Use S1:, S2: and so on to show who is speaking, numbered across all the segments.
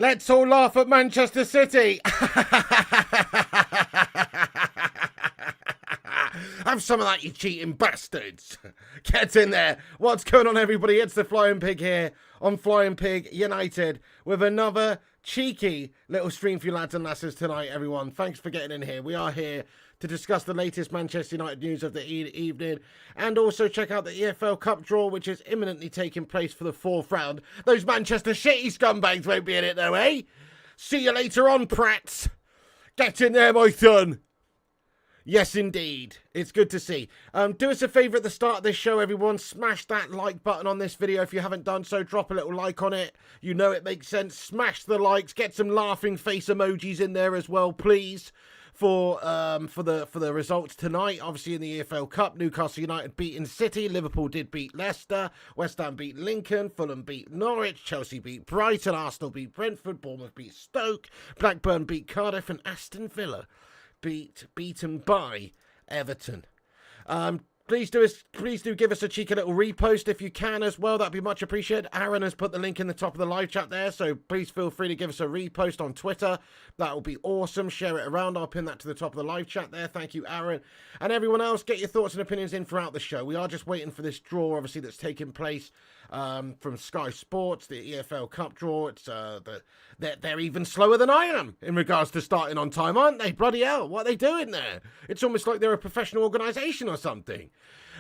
S1: Let's all laugh at Manchester City. Have some of that, you cheating bastards. Get in there. What's going on, everybody? It's the Flying Pig here on Flying Pig United with another cheeky little stream for you lads and lasses tonight, everyone. Thanks for getting in here. We are here to discuss the latest Manchester United news of the evening and also check out the EFL Cup draw, which is imminently taking place for the fourth round. Those Manchester City scumbags won't be in it though, eh? See you later on, prats. Get in there, my son. Yes, indeed. It's good to see. Do us a favour at the start of this show, everyone. Smash that like button on this video if you haven't done so. Drop a little like on it. You know it makes sense. Smash the likes. Get some laughing face emojis in there as well, please. For the results tonight, obviously in the EFL Cup, Newcastle United beating City, Liverpool did beat Leicester, West Ham beat Lincoln, Fulham beat Norwich, Chelsea beat Brighton, Arsenal beat Brentford, Bournemouth beat Stoke, Blackburn beat Cardiff, and Aston Villa beaten by Everton. Please do give us a cheeky little repost if you can as well. That'd be much appreciated. Aaron has put the link in the top of the live chat there, so please feel free to give us a repost on Twitter. That will be awesome. Share it around. I'll pin that to the top of the live chat there. Thank you, Aaron. And everyone else, get your thoughts and opinions in throughout the show. We are just waiting for this draw, obviously, that's taking place from Sky Sports, the EFL Cup draw. It's they're even slower than I am in regards to starting on time, aren't they? Bloody hell, what are they doing there? It's almost like they're a professional organisation or something.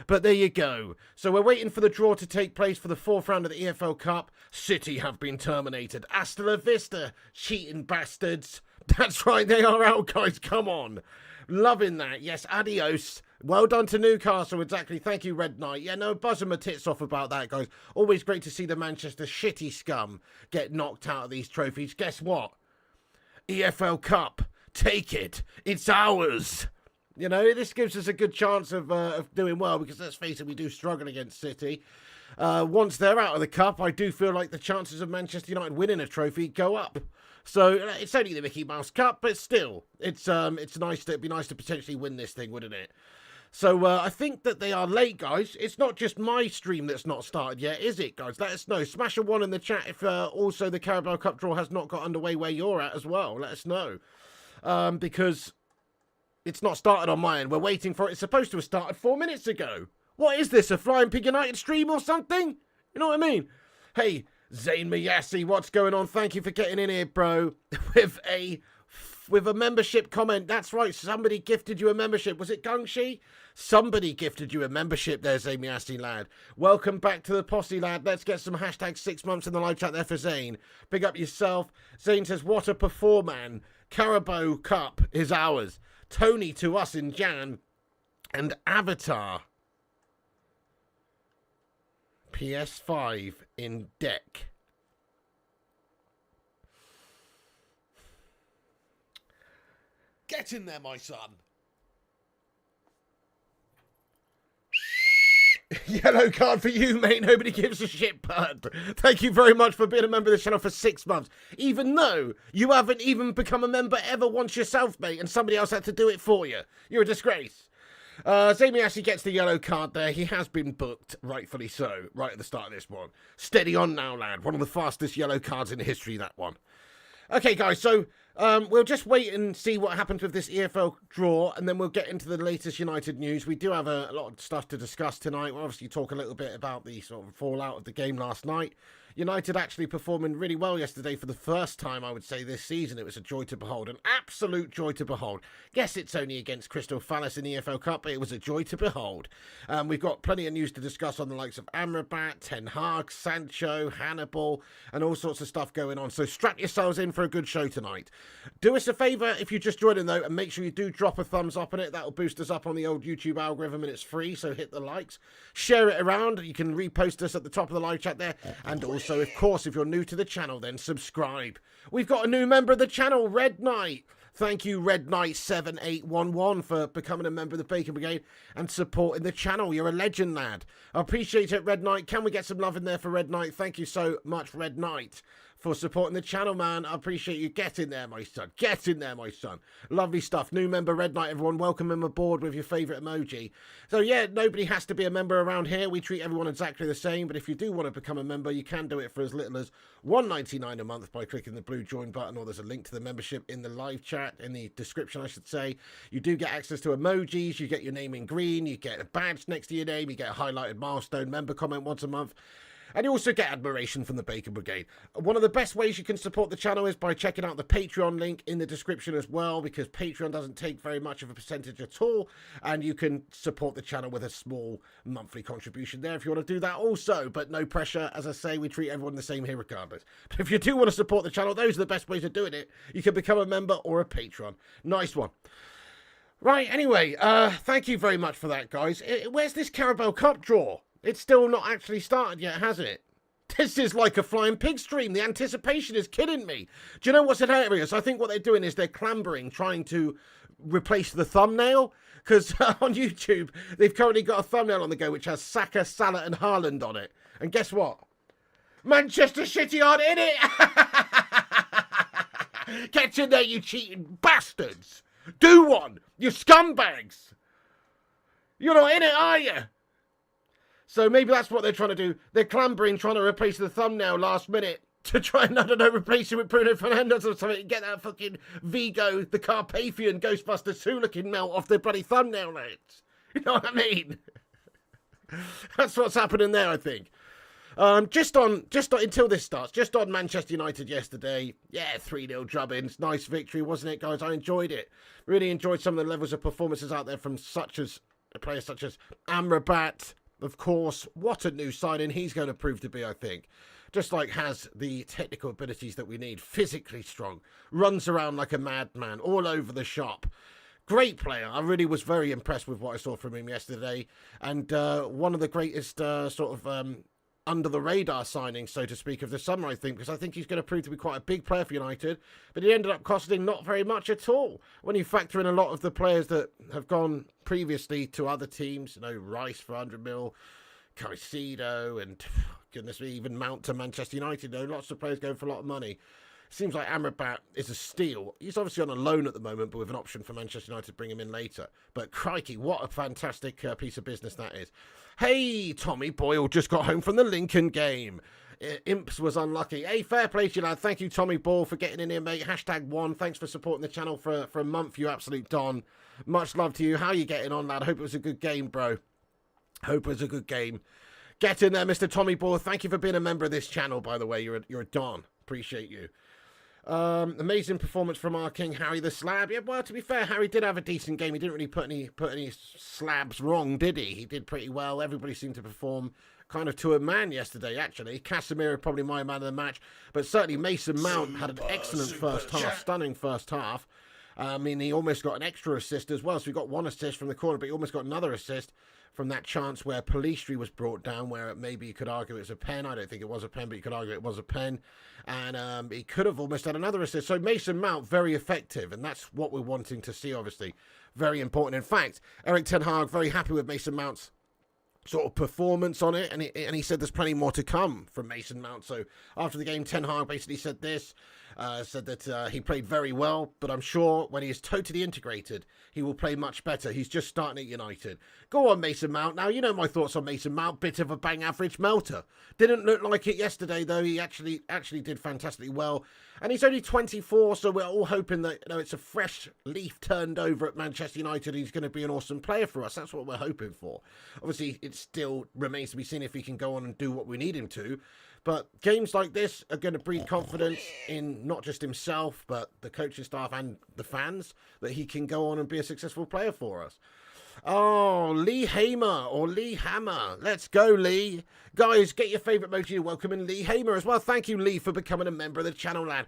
S1: But there you go. So we're waiting for the draw to take place for the fourth round of the EFL Cup. City have been terminated. Hasta la vista, cheating bastards. That's right, they are out, guys. Come on. Loving that. Yes, adios. Well done to Newcastle, exactly. Thank you, Red Knight. Yeah, no, buzzing my tits off about that, guys. Always great to see the Manchester shitty scum get knocked out of these trophies. Guess what? EFL Cup. Take it. It's ours. You know, this gives us a good chance of doing well because, let's face it, we do struggle against City. Once they're out of the Cup, I do feel like the chances of Manchester United winning a trophy go up. So it's only the Mickey Mouse Cup, but still, it's nice. It'd be nice to potentially win this thing, wouldn't it? So I think that they are late, guys. It's not just my stream that's not started yet, is it, guys? Let us know. Smash a 1 in the chat if also the Carabao Cup draw has not got underway where you're at as well. Let us know. Because it's not started on my end. We're waiting for it. It's supposed to have started 4 minutes ago. What is this, a Flying Pig United stream or something? You know what I mean? Hey, Zayn Mayassi, what's going on? Thank you for getting in here, bro. With a membership comment. That's right, somebody gifted you a membership. Was it Gungshi? Somebody gifted you a membership there, Zayn Mayassi, lad. Welcome back to the posse, lad. Let's get some hashtag 6 months in the live chat there for Zayn. Big up yourself. Zayn says, what a performan. Carabao Cup is ours. Tony to us in Jan, and Avatar PS5 in deck. Get in there, my son. Yellow card for you, mate. Nobody gives a shit, bud. Thank you very much for being a member of the channel for 6 months. Even though you haven't even become a member ever once yourself, mate, and somebody else had to do it for you. You're a disgrace. Zamy actually gets the yellow card there. He has been booked, rightfully so, right at the start of this one. Steady on now, lad. One of the fastest yellow cards in history, that one. Okay, guys, so we'll just wait and see what happens with this EFL draw, and then we'll get into the latest United news. We do have a lot of stuff to discuss tonight. We'll obviously talk a little bit about the sort of fallout of the game last night. United actually performing really well yesterday for the first time, I would say, this season. It was a joy to behold, an absolute joy to behold. Yes, it's only against Crystal Palace in the EFL Cup, but it was a joy to behold. We've got plenty of news to discuss on the likes of Amrabat, Ten Hag, Sancho, Hannibal, and all sorts of stuff going on. So strap yourselves in for a good show tonight. Do us a favour if you just joined in, though, and make sure you do drop a thumbs up on it. That'll boost us up on the old YouTube algorithm, and it's free, so hit the likes. Share it around. You can repost us at the top of the live chat there, and also, of course, if you're new to the channel, then subscribe. We've got a new member of the channel, Red Knight. Thank you, Red Knight 7811, for becoming a member of the Bacon Brigade and supporting the channel. You're a legend, lad. I appreciate it, Red Knight. Can we get some love in there for Red Knight? Thank you so much, Red Knight, for supporting the channel, man. I appreciate you. Get in there, my son. Get in there, my son. Lovely stuff. New member, Red Knight, everyone. Welcome him aboard with your favourite emoji. So, yeah, nobody has to be a member around here. We treat everyone exactly the same. But if you do want to become a member, you can do it for as little as $1.99 a month by clicking the blue join button, or there's a link to the membership in the live chat, in the description, I should say. You do get access to emojis. You get your name in green. You get a badge next to your name. You get a highlighted milestone member comment once a month. And you also get admiration from the Bacon Brigade. One of the best ways you can support the channel is by checking out the Patreon link in the description as well, because Patreon doesn't take very much of a percentage at all, and you can support the channel with a small monthly contribution there if you want to do that also, but no pressure. As I say, we treat everyone the same here regardless. But if you do want to support the channel, those are the best ways of doing it. You can become a member or a patron. Nice one. Right, anyway, thank you very much for that, guys. Where's this Carabao Cup draw? It's still not actually started yet, has it? This is like a flying pig stream. The anticipation is kidding me. Do you know what's hilarious? I think what they're doing is they're clambering, trying to replace the thumbnail. Because on YouTube, they've currently got a thumbnail on the go which has Saka, Salah and Haaland on it. And guess what? Manchester City aren't in it! Get in there, you cheating bastards! Do one, you scumbags! You're not in it, are you? So maybe that's what they're trying to do. They're clambering, trying to replace the thumbnail last minute to try and, I don't know, replace it with Bruno Fernandes or something and get that fucking Vigo, the Carpathian Ghostbusters 2 looking melt off their bloody thumbnail lights. You know what I mean? That's what's happening there, I think. Just on until this starts, just on Manchester United yesterday. Yeah, 3-0 drubbings. Nice victory, wasn't it, guys? I enjoyed it. Really enjoyed some of the levels of performances out there from players such as Amrabat. Of course, what a new signing he's going to prove to be, I think. Just like has the technical abilities that we need. Physically strong. Runs around like a madman. All over the shop. Great player. I really was very impressed with what I saw from him yesterday. And one of the greatest under the radar signings, so to speak, of the summer, I think, because I think he's going to prove to be quite a big player for United, but he ended up costing not very much at all. When you factor in a lot of the players that have gone previously to other teams, you know, Rice for 100 mil, Caicedo, and goodness me, even Mount to Manchester United, you know, lots of players going for a lot of money. Seems like Amrabat is a steal. He's obviously on a loan at the moment, but with an option for Manchester United to bring him in later. But crikey, what a fantastic piece of business that is. Hey, Tommy Boyle just got home from the Lincoln game. Imps was unlucky. Hey, fair play to you, lad. Thank you, Tommy Boyle, for getting in here, mate. #1. Thanks for supporting the channel for a month, you absolute don. Much love to you. How are you getting on, lad? Hope it was a good game, bro. Hope it was a good game. Get in there, Mr. Tommy Boyle. Thank you for being a member of this channel, by the way. You're a don. Appreciate you. Amazing performance from our King Harry the Slab. Yeah, well, to be fair, Harry did have a decent game. He didn't really put any slabs wrong, did he? He did pretty well. Everybody seemed to perform kind of to a man yesterday, actually. Casemiro probably my man of the match, but certainly Mason Mount had an excellent first half, stunning first half. I mean, he almost got an extra assist as well, so he got one assist from the corner, but he almost got another assist from that chance where Pellistri was brought down, where maybe you could argue it's a pen. I don't think it was a pen, but you could argue it was a pen. And he could have almost had another assist. So Mason Mount, very effective, and that's what we're wanting to see, obviously. Very important. In fact, Erik ten Hag, very happy with Mason Mount's sort of performance on it, and he said there's plenty more to come from Mason Mount. So after the game, Ten Hag basically said this, said that he played very well, but I'm sure when he is totally integrated, he will play much better. He's just starting at United. Go on, Mason Mount. Now, you know my thoughts on Mason Mount. Bit of a bang average melter. Didn't look like it yesterday, though. He actually did fantastically well. And he's only 24, so we're all hoping that, you know, it's a fresh leaf turned over at Manchester United. He's going to be an awesome player for us. That's what we're hoping for. Obviously, it still remains to be seen if he can go on and do what we need him to. But games like this are going to breed confidence in not just himself, but the coaching staff and the fans, that he can go on and be a successful player for us. Oh, Lee Hamer or Lee Hammer. Let's go, Lee. Guys, get your favourite emoji to welcome in Lee Hamer as well. Thank you, Lee, for becoming a member of the channel, lad.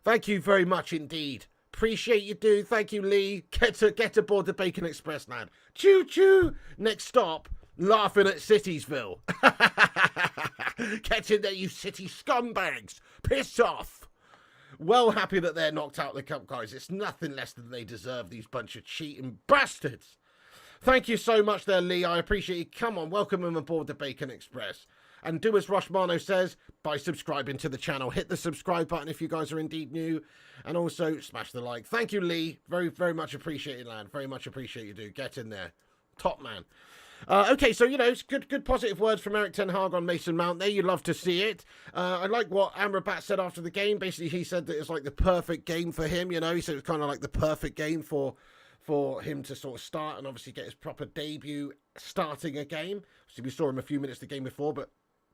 S1: Thank you very much indeed. Appreciate you, dude. Thank you, Lee. Get aboard the Bacon Express, lad. Choo-choo. Next stop, laughing at Citiesville. Get in there, you city scumbags. Piss off. Well happy that they're knocked out of the cup, guys. It's nothing less than they deserve, these bunch of cheating bastards. Thank you so much there, Lee. I appreciate you. Come on, welcome them aboard the Bacon Express. And do as Roshmano says by subscribing to the channel. Hit the subscribe button if you guys are indeed new. And also smash the like. Thank you, Lee. Very, very much appreciated, lad. Very much appreciate you, dude. Get in there. Top man. Okay, so, you know, it's good positive words from Eric Ten Hag on Mason Mount there. You love to see it. I like what Amrabat said after the game. Basically, he said that it's like the perfect game for him, you know. He said it's kind of like the perfect game for him to sort of start and obviously get his proper debut starting a game. So we saw him a few minutes the game before, but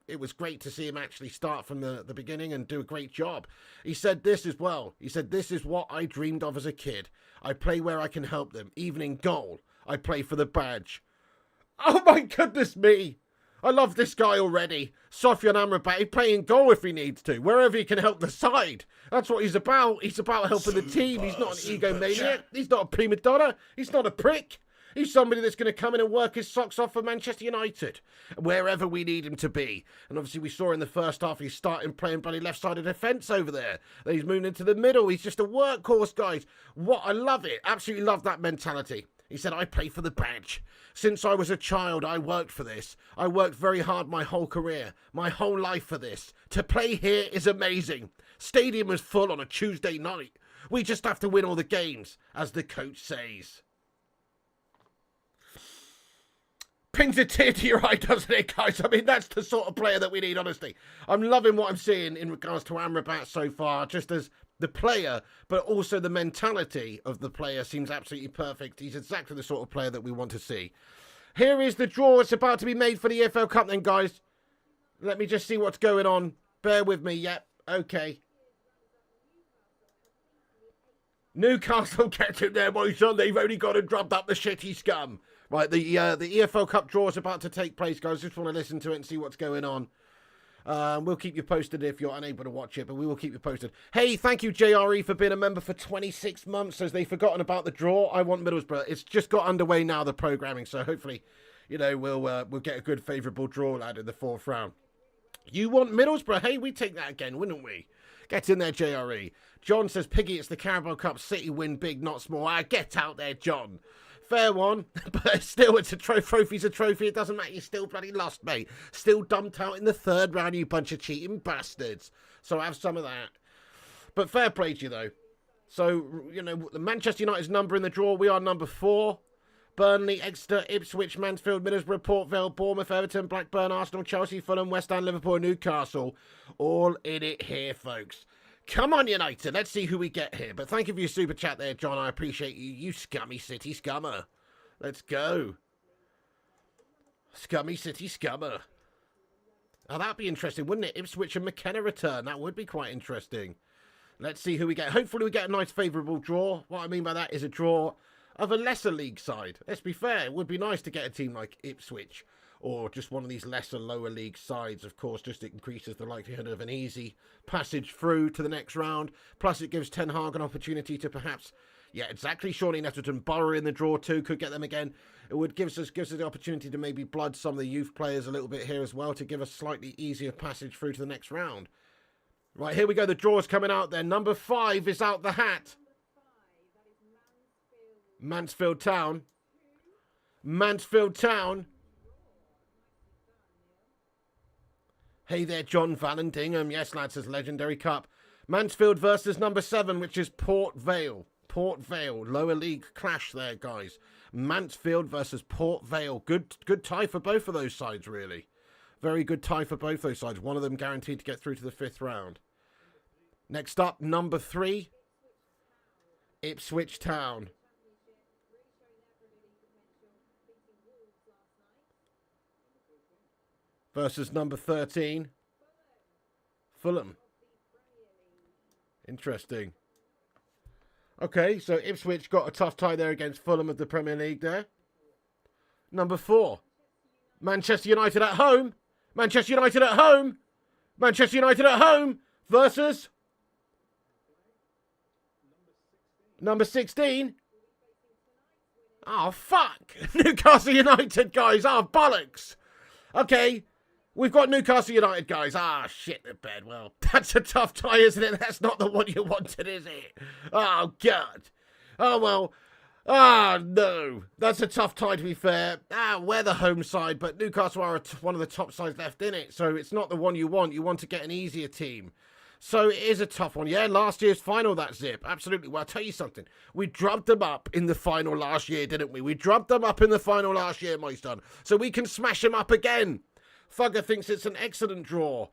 S1: it was great to see him actually start from the beginning and do a great job. He said this as well. He said, "This is what I dreamed of as a kid. I play where I can help them. Even in goal, I play for the badge." Oh my goodness me. I love this guy already. Sofyan Amrabat, he's playing goal if he needs to, wherever he can help the side. That's what he's about. He's about helping the team. He's not an egomaniac. He's not a prima donna. He's not a prick. He's somebody that's going to come in and work his socks off for Manchester United, wherever we need him to be. And obviously we saw in the first half he's starting playing bloody left-sided defence over there. Then he's moving into the middle. He's just a workhorse, guys. What, I love it. Absolutely love that mentality. He said, "I play for the badge. Since I was a child, I worked for this. I worked very hard my whole career, my whole life for this. To play here is amazing. Stadium was full on a Tuesday night. We just have to win all the games, as the coach says." Brings a tear to your eye, doesn't it, guys? I mean, that's the sort of player that we need, honestly. I'm loving what I'm seeing in regards to Amrabat so far, just as the player, but also the mentality of the player seems absolutely perfect. He's exactly the sort of player that we want to see. Here is the draw. It's about to be made for the EFL Cup then, guys. Let me just see what's going on. Bear with me. Yep. Okay. Newcastle get in there, my son. They've only got to drop up the shitty scum. Right, the EFL Cup draw is about to take place, guys. Just want to listen to it and see what's going on. We'll keep you posted if you're unable to watch it, but we will keep you posted. Hey, thank you, JRE, for being a member for 26 months. As they've forgotten about the draw, I want Middlesbrough. It's just got underway now, the programming, so hopefully, you know, we'll get a good favourable draw, lad, in the fourth round. You want Middlesbrough? Hey, we'd take that again, wouldn't we? Get in there, JRE. John says, "Piggy, it's the Carabao Cup. City win big, not small." Get out there, John. Fair one, but still, it's a trophy's a trophy. It doesn't matter. You still bloody lost, mate. Still dumped out in the third round, you bunch of cheating bastards. So have some of that. But fair play to you, though. So, you know, Manchester United's number in the draw. We are number 4. Burnley, Exeter, Ipswich, Mansfield, Middlesbrough, Port Vale, Bournemouth, Everton, Blackburn, Arsenal, Chelsea, Fulham, West Ham, Liverpool, Newcastle. All in it here, folks. Come on, United. Let's see who we get here. But thank you for your super chat there, John. I appreciate you. You scummy city scummer. Let's go. Scummy city scummer. Oh, that'd be interesting, wouldn't it? Ipswich and McKenna return. That would be quite interesting. Let's see who we get. Hopefully we get a nice favourable draw. What I mean by that is a draw of a lesser league side. Let's be fair. It would be nice to get a team like Ipswich or just one of these lesser lower league sides. Of course, just it increases the likelihood of an easy passage through to the next round. Plus, it gives Ten Hag an opportunity to perhaps, yeah, exactly, Shawnee Nettleton, Borough in the draw too, could get them again. It would gives us the opportunity to maybe blood some of the youth players a little bit here as well to give us slightly easier passage through to the next round. Right, here we go. The draw's coming out there. Number 5 is out the hat. Mansfield Town. Mansfield Town. Hey there, John Vallandigham. Yes, lads, says Legendary Cup. Mansfield versus number 7, which is Port Vale. Port Vale, lower league clash there, guys. Mansfield versus Port Vale. Good tie for both of those sides, really. Very good tie for both those sides. One of them guaranteed to get through to the 5th round. Next up, number 3, Ipswich Town. Versus number 13, Fulham. Interesting. Okay, so Ipswich got a tough tie there against Fulham of the Premier League there. Number 4, Manchester United at home. Manchester United at home. Manchester United at home versus number 16. Oh, fuck. Newcastle United, guys. Oh, bollocks. Okay. We've got Newcastle United, guys. Ah, shit the bed. Well, that's a tough tie, isn't it? That's not the one you wanted, is it? Oh, God. Oh, well. Ah, no. That's a tough tie, to be fair. We're the home side, but Newcastle are one of the top sides left in it, so it's not the one you want. You want to get an easier team. So it is a tough one. Yeah, last year's final, that Zip. Absolutely. Well, I'll tell you something. We drubbed them up in the final last year, didn't we? We drubbed them up in the final last year, my son. So we can smash them up again. Fugger thinks it's an excellent draw.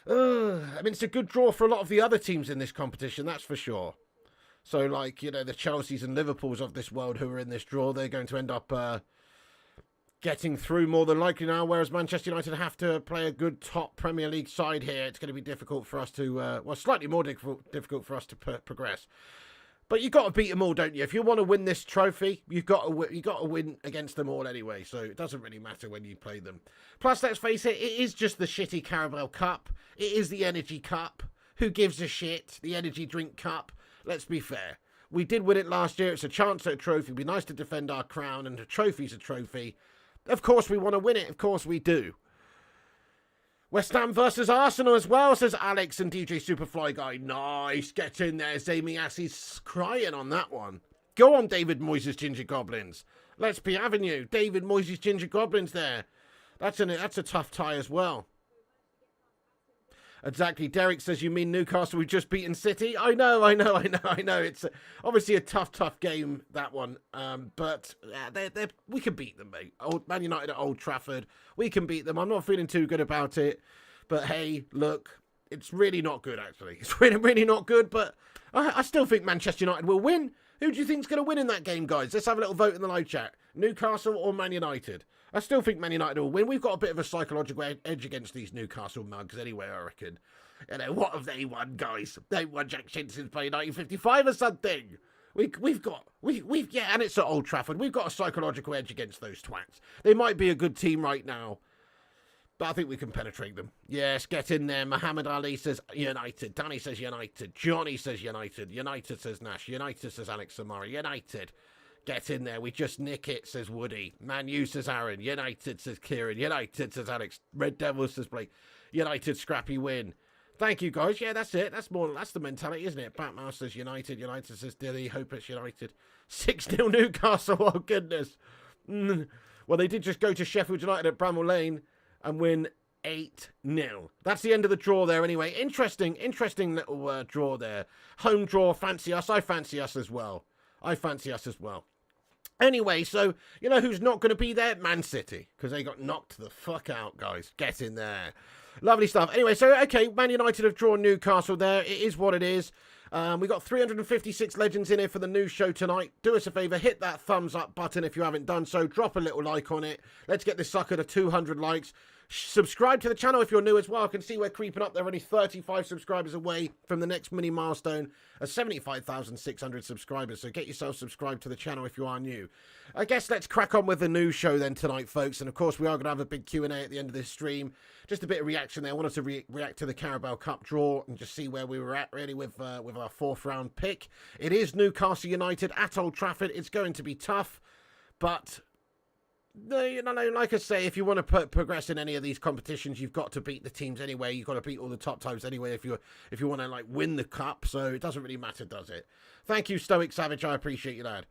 S1: I mean, it's a good draw for a lot of the other teams in this competition, that's for sure. So, like, you know, the Chelseas and Liverpools of this world who are in this draw, they're going to end up getting through more than likely now, whereas Manchester United have to play a good top Premier League side here. It's going to be difficult for us to, well, slightly more difficult for us to progress. But you've got to beat them all, don't you? If you want to win this trophy, you've got to win against them all anyway, so it doesn't really matter when you play them. Plus, let's face it, it is just the shitty Carabao Cup. It is the Energy Cup. Who gives a shit? The Energy Drink Cup. Let's be fair. We did win it last year. It's a chance at a trophy. It'd be nice to defend our crown, and a trophy's a trophy. Of course we want to win it. Of course we do. West Ham versus Arsenal as well, says Alex and DJ Superfly Guy. Nice. Get in there. Zamy Assie's crying on that one. Go on, David Moyes' Ginger Goblins. Let's be having you. David Moyes' Ginger Goblins there. That's a tough tie as well. Exactly. Derek says, you mean Newcastle we've just beaten City? I know. It's obviously a tough game, that one. But we can beat them, mate. Man United at Old Trafford. We can beat them. I'm not feeling too good about it. But hey, look, it's really not good, actually. It's really not good, but I still think Manchester United will win. Who do you think's going to win in that game, guys? Let's have a little vote in the live chat. Newcastle or Man United? I still think Man United will win. We've got a bit of a psychological edge against these Newcastle mugs anyway, I reckon. You know, what have they won, guys? They won Jack Shin since playing 1955 or something. Yeah, and it's at Old Trafford. We've got a psychological edge against those twats. They might be a good team right now, but I think we can penetrate them. Yes, get in there. Muhammad Ali says United. Danny says United. Johnny says United. United says Nash. United says Alex Samari. United. Get in there. We just nick it, says Woody. Man U says Aaron. United says Kieran. United says Alex. Red Devils says Blake. United scrappy win. Thank you, guys. Yeah, that's it. That's the mentality, isn't it? Batman says United. United says Dilly. Hope it's United. 6-0 Newcastle. Oh, goodness. Well, they did just go to Sheffield United at Bramall Lane and win 8-0. That's the end of the draw there anyway. Interesting little draw there. Home draw. Fancy us. I fancy us as well. Anyway, so, you know who's not going to be there? Man City, because they got knocked the fuck out, guys. Get in there. Lovely stuff. Anyway, so, okay, Man United have drawn Newcastle there. It is what it is. We got 356 legends in here for the news show tonight. Do us a favour, hit that thumbs up button if you haven't done so. Drop a little like on it. Let's get this sucker to 200 likes. Subscribe to the channel if you're new as well. I can see we're creeping up. They're only 35 subscribers away from the next mini milestone of 75,600 subscribers. So get yourself subscribed to the channel if you are new. I guess let's crack on with the news show then tonight, folks. And of course, we are going to have a big Q&A at the end of this stream. Just a bit of reaction there. I wanted to react to the Carabao Cup draw and just see where we were at really with our fourth round pick. It is Newcastle United at Old Trafford. It's going to be tough, but you know, like I say, if you want to progress in any of these competitions, you've got to beat the teams anyway. You've got to beat all the top teams anyway if you want to like win the cup. So it doesn't really matter, does it? Thank you, Stoic Savage. I appreciate you, lad.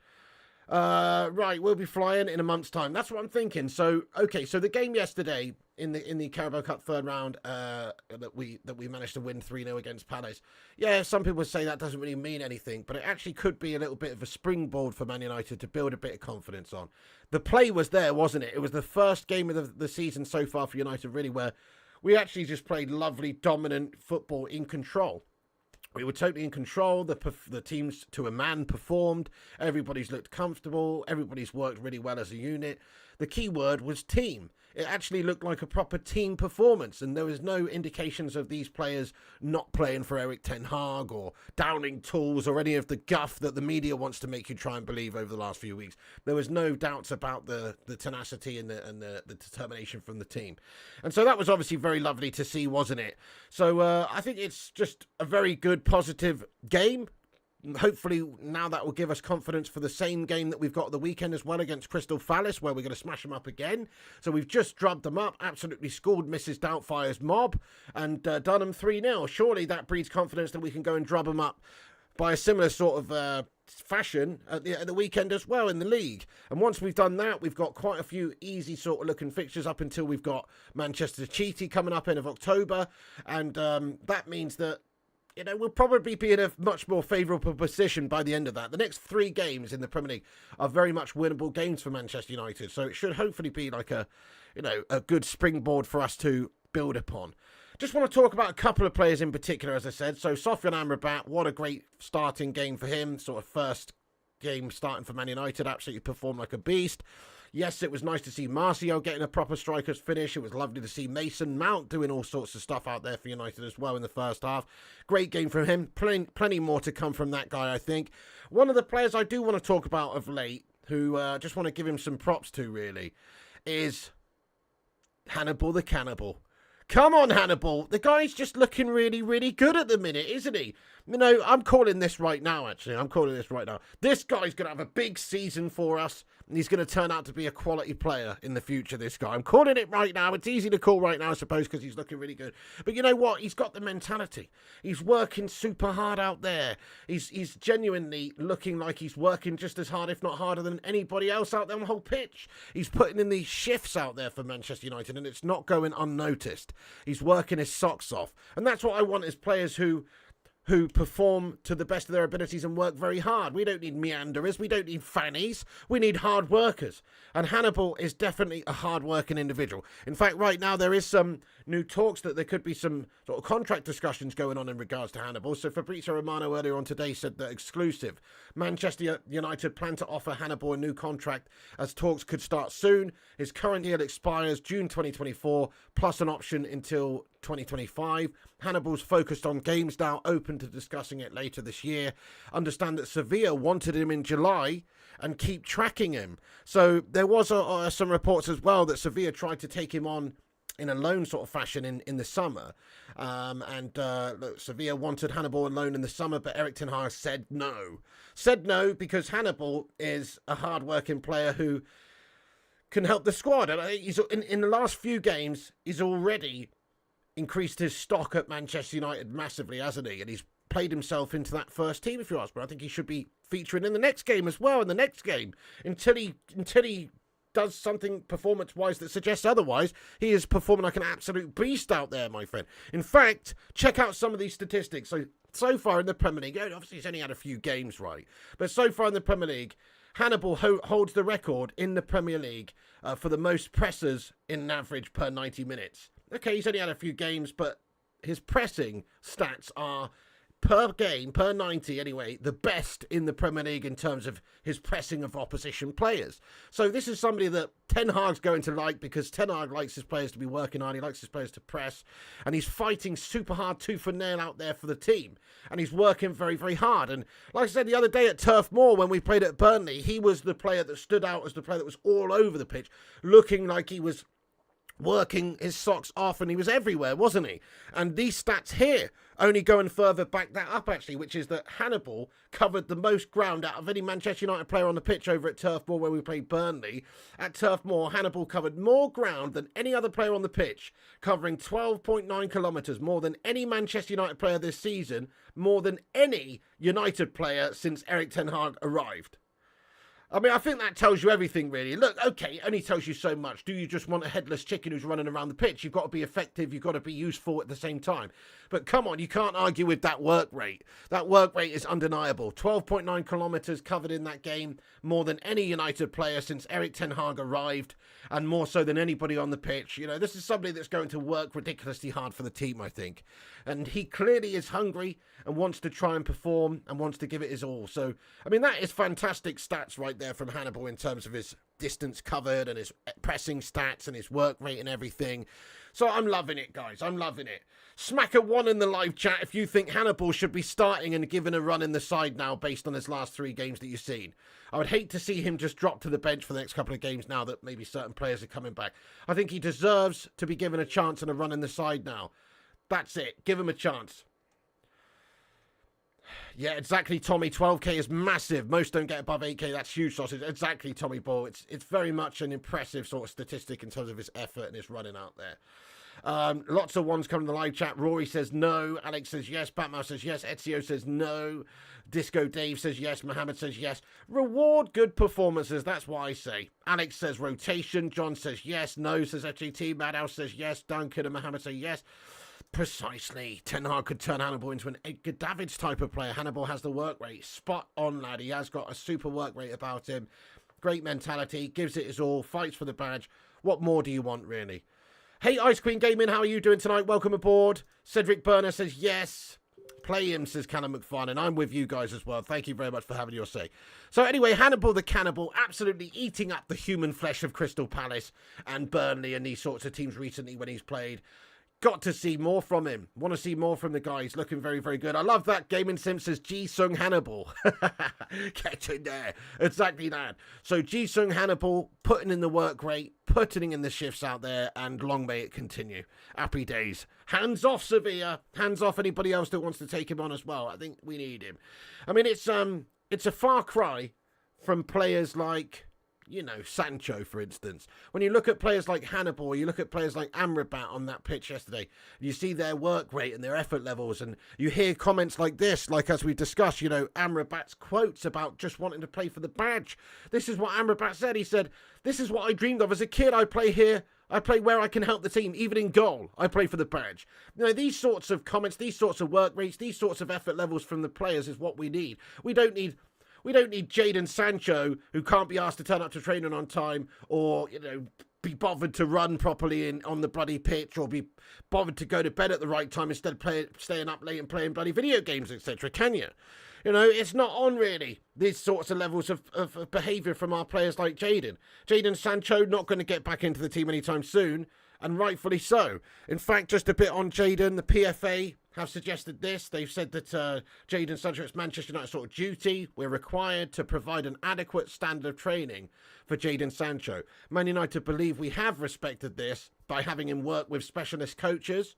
S1: Right, we'll be flying in a month's time. That's what I'm thinking. So okay, so the game yesterday in the Carabao Cup third round that we managed to win 3-0 against Palace. Yeah, some people say that doesn't really mean anything, but it actually could be a little bit of a springboard for Man United to build a bit of confidence on. The play was there, wasn't it? It was the first game of the season so far for United, really, where we actually just played lovely, dominant football in control. We were totally in control. The teams to a man performed. Everybody's looked comfortable. Everybody's worked really well as a unit. The key word was team. It actually looked like a proper team performance, and there was no indications of these players not playing for Eric Ten Hag or downing tools or any of the guff that the media wants to make you try and believe over the last few weeks. There was no doubts about the tenacity and the determination from the team. And so that was obviously very lovely to see, wasn't it? So I think it's just a very good, positive game. Hopefully now that will give us confidence for the same game that we've got at the weekend as well against Crystal Palace, where we're going to smash them up again. So we've just drubbed them up, absolutely schooled Mrs. Doubtfire's mob, and done them 3-0. Surely that breeds confidence that we can go and drub them up by a similar sort of fashion at the weekend as well in the league. And once we've done that, we've got quite a few easy sort of looking fixtures up until we've got Manchester City coming up end of October. And that means that, you know, we'll probably be in a much more favourable position by the end of that. The next 3 games in the Premier League are very much winnable games for Manchester United. So it should hopefully be like a good springboard for us to build upon. Just want to talk about a couple of players in particular, as I said. So Sofian Amrabat, what a great starting game for him. Sort of first game starting for Man United, absolutely performed like a beast. Yes, it was nice to see Martial getting a proper striker's finish. It was lovely to see Mason Mount doing all sorts of stuff out there for United as well in the first half. Great game from him. Plenty more to come from that guy, I think. One of the players I do want to talk about of late, who just want to give him some props to, really, is Hannibal the Cannibal. Come on, Hannibal. The guy's just looking really, really good at the minute, isn't he? You know, I'm calling this right now, actually. I'm calling this right now. This guy's going to have a big season for us, and he's going to turn out to be a quality player in the future, this guy. I'm calling it right now. It's easy to call right now, I suppose, because he's looking really good. But you know what? He's got the mentality. He's working super hard out there. He's genuinely looking like he's working just as hard, if not harder, than anybody else out there on the whole pitch. He's putting in these shifts out there for Manchester United, and it's not going unnoticed. He's working his socks off. And that's what I want is players who perform to the best of their abilities and work very hard. We don't need meanderers. We don't need fannies. We need hard workers. And Hannibal is definitely a hard-working individual. In fact, right now there is some new talks that there could be some sort of contract discussions going on in regards to Hannibal. So Fabrizio Romano earlier on today said that exclusive. Manchester United plan to offer Hannibal a new contract as talks could start soon. His current deal expires June 2024, plus an option until 2025. Hannibal's focused on games now, open to discussing it later this year. Understand that Sevilla wanted him in July and keep tracking him. So there was some reports as well that Sevilla tried to take him on in a loan sort of fashion in the summer. Look, Sevilla wanted Hannibal on loan in the summer, but Erik ten Hag said no. Said no because Hannibal is a hard-working player who can help the squad. And he's in the last few games, he's already increased his stock at Manchester United massively, hasn't he? And he's played himself into that first team, if you ask. But I think he should be featuring in the next game as well, in the next game, until he does something performance-wise that suggests otherwise. He is performing like an absolute beast out there, my friend. In fact, check out some of these statistics. So far in the Premier League, obviously he's only had a few games, right? But so far in the Premier League, Hannibal holds the record in the Premier League for the most pressers in an average per 90 minutes. Okay, he's only had a few games, but his pressing stats are, per game, per 90 anyway, the best in the Premier League in terms of his pressing of opposition players. So this is somebody that Ten Hag's going to like, because Ten Hag likes his players to be working hard, he likes his players to press, and he's fighting super hard tooth and nail out there for the team. And he's working very, very hard. And like I said the other day at Turf Moor when we played at Burnley, he was the player that stood out as the player that was all over the pitch, looking like he was working his socks off, and he was everywhere, wasn't he? And these stats here only go and further back that up, actually, which is that Hannibal covered the most ground out of any Manchester United player on the pitch over at Turf Moor where we played Burnley. At Turf Moor, Hannibal covered more ground than any other player on the pitch, covering 12.9 kilometres, more than any Manchester United player this season, more than any United player since Erik ten Hag arrived. I mean, I think that tells you everything, really. Look, okay, it only tells you so much. Do you just want a headless chicken who's running around the pitch? You've got to be effective. You've got to be useful at the same time. But come on, you can't argue with that work rate. That work rate is undeniable. 12.9 kilometres covered in that game, more than any United player since Erik ten Hag arrived, and more so than anybody on the pitch. You know, this is somebody that's going to work ridiculously hard for the team, I think. And he clearly is hungry and wants to try and perform and wants to give it his all. So, I mean, that is fantastic stats right there from Hannibal in terms of his distance covered and his pressing stats and his work rate and everything. So I'm loving it, guys. I'm loving it. Smack a 1 in the live chat if you think Hannibal should be starting and given a run in the side now based on his last 3 games that you've seen. I would hate to see him just drop to the bench for the next couple of games now that maybe certain players are coming back. I think he deserves to be given a chance and a run in the side now. That's it. Give him a chance. Yeah, exactly, Tommy. 12k is massive. Most don't get above 8k. That's huge sausage. Exactly, Tommy Ball. It's very much an impressive sort of statistic in terms of his effort and his running out there. Lots of ones come in the live chat. Rory says no. Alex says yes. Batman says yes. Ezio says no. Disco Dave says yes. Mohammed says yes. Reward good performances. That's what I say. Alex says rotation. John says yes. No, says FGT. Madhouse says yes. Duncan and Mohammed say yes. Precisely. Ten Hag could turn Hannibal into an Edgar Davids type of player. Hannibal has the work rate. Spot on, lad. He has got a super work rate about him. Great mentality. Gives it his all. Fights for the badge. What more do you want, really? Hey, Ice Queen Gaming, how are you doing tonight? Welcome aboard. Cedric Burner says yes. Play him, says Callum McFarlane, and I'm with you guys as well. Thank you very much for having your say. So anyway, Hannibal the Cannibal absolutely eating up the human flesh of Crystal Palace and Burnley and these sorts of teams recently when he's played. Got to see more from him. Want to see more from the guy. He's looking very, very good. I love that. Gaming Sim says Ji-Sung Hannibal. Get in there. Exactly that. So Ji-Sung Hannibal putting in the work rate, putting in the shifts out there, and long may it continue. Happy days. Hands off Sevilla. Hands off anybody else that wants to take him on as well. I think we need him. I mean, it's a far cry from players like, you know, Sancho, for instance. When you look at players like Hannibal, you look at players like Amrabat on that pitch yesterday, you see their work rate and their effort levels, and you hear comments like this, like as we discussed, you know, Amrabat's quotes about just wanting to play for the badge. This is what Amrabat said. He said, this is what I dreamed of as a kid. I play here. I play where I can help the team, even in goal. I play for the badge. You know, these sorts of comments, these sorts of work rates, these sorts of effort levels from the players is what we need. We don't need Jadon Sancho, who can't be asked to turn up to training on time, or, you know, be bothered to run properly on the bloody pitch, or be bothered to go to bed at the right time instead of staying up late and playing bloody video games, etc. Can you? You know, it's not on, really, these sorts of levels of behaviour from our players like Jadon. Jadon Sancho not going to get back into the team anytime soon, and rightfully so. In fact, just a bit on Jadon, the PFA have suggested this. They've said that Jadon Sancho, it's Manchester United sort of duty. We're required to provide an adequate standard of training for Jadon Sancho. Man United believe we have respected this by having him work with specialist coaches.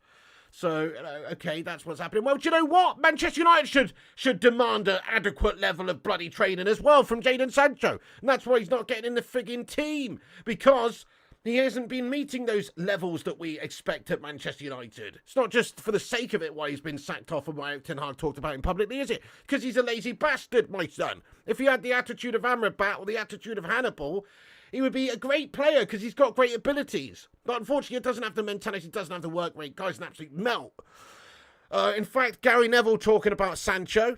S1: So, okay, that's what's happening. Well, do you know what? Manchester United should demand an adequate level of bloody training as well from Jadon Sancho. And that's why he's not getting in the frigging team. Because he hasn't been meeting those levels that we expect at Manchester United. It's not just for the sake of it why he's been sacked off and why Ten Hag talked about him publicly, is it? Because he's a lazy bastard, my son. If he had the attitude of Amrabat or the attitude of Hannibal, he would be a great player because he's got great abilities. But unfortunately, he doesn't have the mentality, doesn't have the work rate. Guy's an absolute melt. In fact, Gary Neville talking about Sancho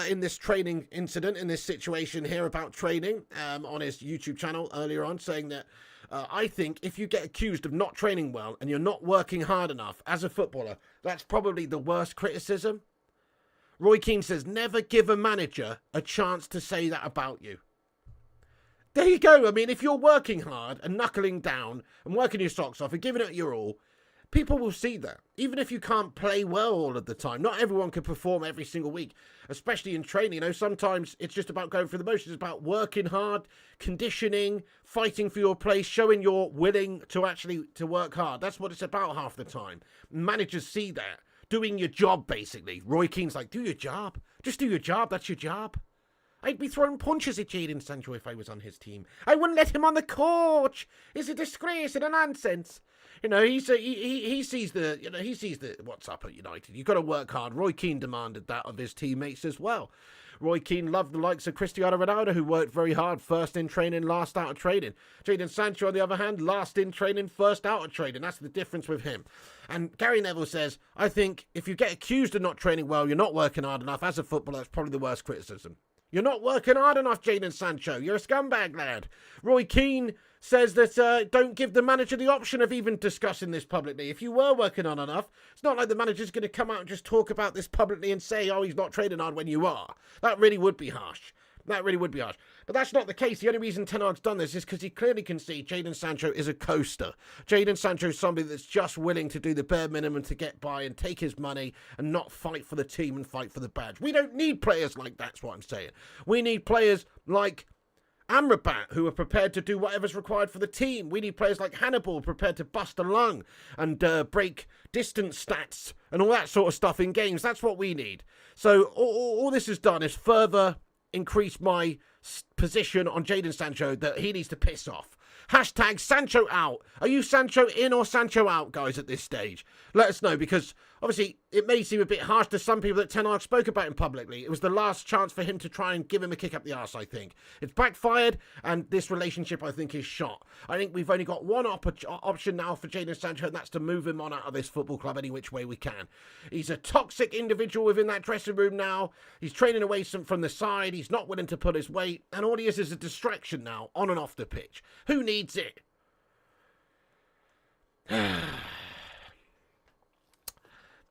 S1: in this training incident, in this situation here about training on his YouTube channel earlier on, saying that I think if you get accused of not training well and you're not working hard enough as a footballer, that's probably the worst criticism. Roy Keane says, never give a manager a chance to say that about you. There you go. I mean, if you're working hard and knuckling down and working your socks off and giving it your all, people will see that. Even if you can't play well all of the time. Not everyone can perform every single week, especially in training. You know, sometimes it's just about going through the motions. It's about working hard, conditioning, fighting for your place, showing you're willing to work hard. That's what it's about half the time. Managers see that. Doing your job, basically. Roy Keane's like, do your job. Just do your job. That's your job. I'd be throwing punches at Jadon Sancho if I was on his team. I wouldn't let him on the coach. It's a disgrace and a nonsense. You know, he sees the what's up at United. You've got to work hard. Roy Keane demanded that of his teammates as well. Roy Keane loved the likes of Cristiano Ronaldo, who worked very hard, first in training, last out of training. Jadon Sancho, on the other hand, last in training, first out of training. That's the difference with him. And Gary Neville says, I think if you get accused of not training well, you're not working hard enough. As a footballer, that's probably the worst criticism. You're not working hard enough, Jadon Sancho. You're a scumbag, lad. Roy Keane says that don't give the manager the option of even discussing this publicly. If you were working on enough, it's not like the manager's going to come out and just talk about this publicly and say, oh, he's not training hard when you are. That really would be harsh. That really would be harsh. But that's not the case. The only reason Ten Hag's done this is because he clearly can see Jadon Sancho is a coaster. Jadon Sancho is somebody that's just willing to do the bare minimum to get by and take his money and not fight for the team and fight for the badge. We don't need players like that, that's what I'm saying. We need players like Amrabat, who are prepared to do whatever's required for the team. We need players like Hannibal, prepared to bust a lung and break distance stats and all that sort of stuff in games. That's what we need. So all this has done is further increase my position on Jadon Sancho that he needs to piss off. Hashtag Sancho out. Are you Sancho in or Sancho out, guys, at this stage? Let us know, because obviously it may seem a bit harsh to some people that Ten Hag spoke about him publicly. It was the last chance for him to try and give him a kick up the arse, I think. It's backfired, and this relationship, I think, is shot. I think we've only got one option now for Jadon Sancho, and that's to move him on out of this football club any which way we can. He's a toxic individual within that dressing room now. He's training away from the side. He's not willing to put his weight, and all he is a distraction now, on and off the pitch. Who needs it?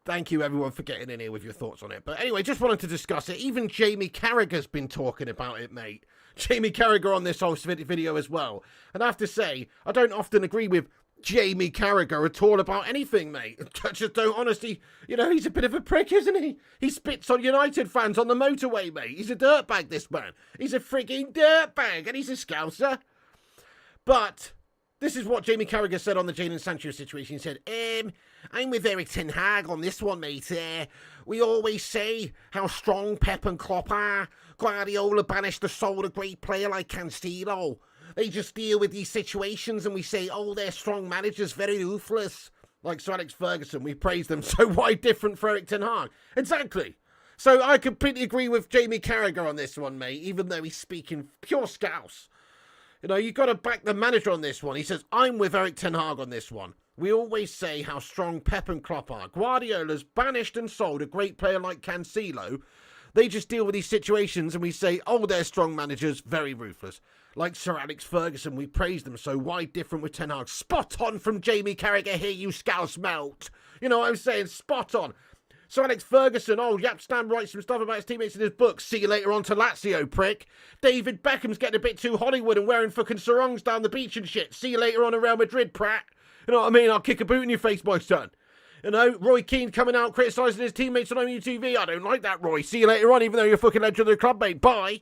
S1: Thank you, everyone, for getting in here with your thoughts on it. But anyway, just wanted to discuss it. Even Jamie Carragher's been talking about it, mate. Jamie Carragher on this whole video as well. And I have to say, I don't often agree with Jamie Carragher at all about anything, mate. I just don't honestly, he's a bit of a prick, isn't he? He spits on United fans on the motorway, mate. He's a dirtbag, this man. He's a frigging dirtbag, and he's a scouser. But this is what Jamie Carragher said on the Jadon Sancho situation. He said, I'm with Erik Ten Hag on this one, mate. We always say how strong Pep and Klopp are. Guardiola banished the soul of a great player like Cancelo. They just deal with these situations and we say, oh, they're strong managers, very ruthless. Like Sir Alex Ferguson, we praise them. So why different for Erik Ten Hag? Exactly. So I completely agree with Jamie Carragher on this one, mate, even though he's speaking pure scouse. You've got to back the manager on this one. He says, I'm with Erik Ten Hag on this one. We always say how strong Pep and Klopp are. Guardiola's banished and sold a great player like Cancelo. They just deal with these situations and we say, oh, they're strong managers, very ruthless. Like Sir Alex Ferguson, we praise them. So why different with Ten Hag? Spot on from Jamie Carragher here, you scouse melt. You know what I'm saying? Spot on. Sir Alex Ferguson, Stam writes some stuff about his teammates in his book. See you later on to Lazio, prick. David Beckham's getting a bit too Hollywood and wearing fucking sarongs down the beach and shit. See you later on to Real Madrid, prat. You know what I mean? I'll kick a boot in your face, my son. Roy Keane coming out criticising his teammates on OUTV. I don't like that, Roy. See you later on, even though you're fucking legend of the club, mate. Bye.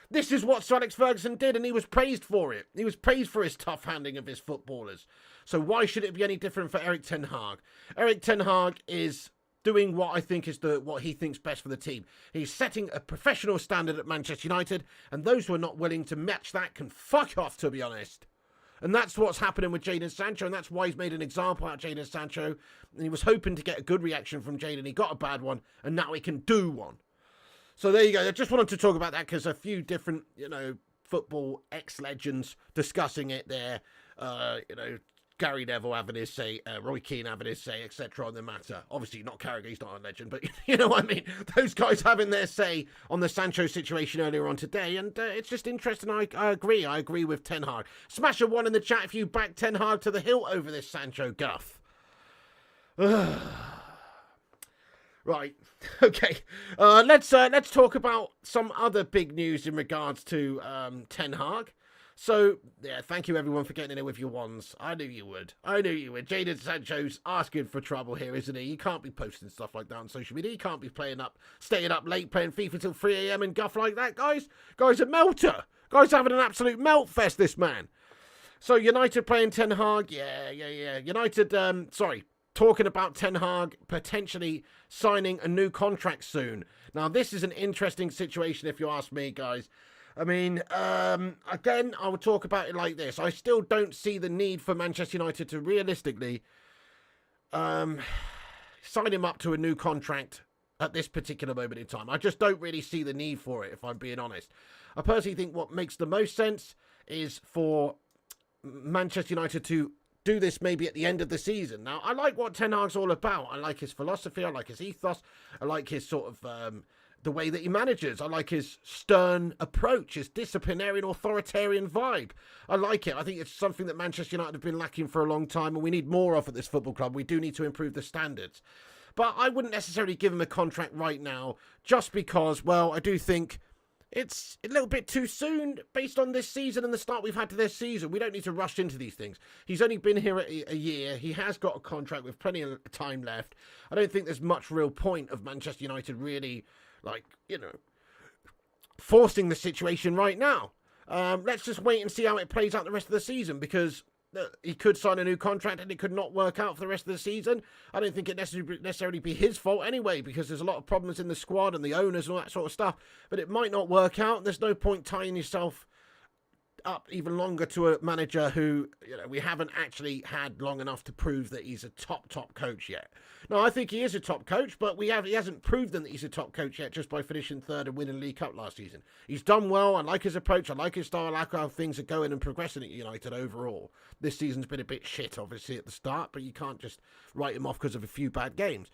S1: This is what Sir Alex Ferguson did, and he was praised for it. He was praised for his tough handling of his footballers. So why should it be any different for Erik Ten Hag? Erik Ten Hag is doing what I think is what he thinks best for the team. He's setting a professional standard at Manchester United, and those who are not willing to match that can fuck off, to be honest. And that's what's happening with Jadon Sancho, and that's why he's made an example out of Jadon Sancho. And he was hoping to get a good reaction from Jadon. He got a bad one, and now he can do one. So there you go. I just wanted to talk about that because a few different, football ex-legends discussing it there. Gary Neville having his say, Roy Keane having his say, etc. on the matter. Obviously, not Carragher, he's not a legend, but you know what I mean? Those guys having their say on the Sancho situation earlier on today, and it's just interesting. I agree. I agree with Ten Hag. Smash a 1 in the chat if you back Ten Hag to the hilt over this Sancho guff. Right, okay. Let's talk about some other big news in regards to Ten Hag. So, yeah, thank you everyone for getting in there with your ones. I knew you would. Jadon Sancho's asking for trouble here, isn't he? You can't be posting stuff like that on social media. You can't be staying up late playing FIFA till 3 a.m. and guff like that, guys. Guy's a melter. Guy's having an absolute melt fest, this man. So, United playing Ten Hag. Yeah. United, talking about Ten Hag potentially signing a new contract soon. Now, this is an interesting situation if you ask me, guys. I mean, again, I would talk about it like this. I still don't see the need for Manchester United to realistically sign him up to a new contract at this particular moment in time. I just don't really see the need for it, if I'm being honest. I personally think what makes the most sense is for Manchester United to do this maybe at the end of the season. Now, I like what Ten Hag's all about. I like his philosophy. I like his ethos. I like his sort of the way that he manages. I like his stern approach, his disciplinarian, authoritarian vibe. I like it. I think it's something that Manchester United have been lacking for a long time, and we need more of at this football club. We do need to improve the standards. But I wouldn't necessarily give him a contract right now, just because, well, I do think it's a little bit too soon based on this season and the start we've had to this season. We don't need to rush into these things. He's only been here a year. He has got a contract with plenty of time left. I don't think there's much real point of Manchester United really, forcing the situation right now. Let's just wait and see how it plays out the rest of the season, because he could sign a new contract and it could not work out for the rest of the season. I don't think it necessarily be his fault anyway, because there's a lot of problems in the squad and the owners and all that sort of stuff. But it might not work out. There's no point tying yourself up even longer to a manager who, we haven't actually had long enough to prove that he's a top coach yet. No, I think he is a top coach, but he hasn't proven that he's a top coach yet just by finishing third and winning the League Cup last season. He's done well. I like his approach. I like his style. I like how things are going and progressing at United overall. This season's been a bit shit, obviously, at the start, but you can't just write him off because of a few bad games.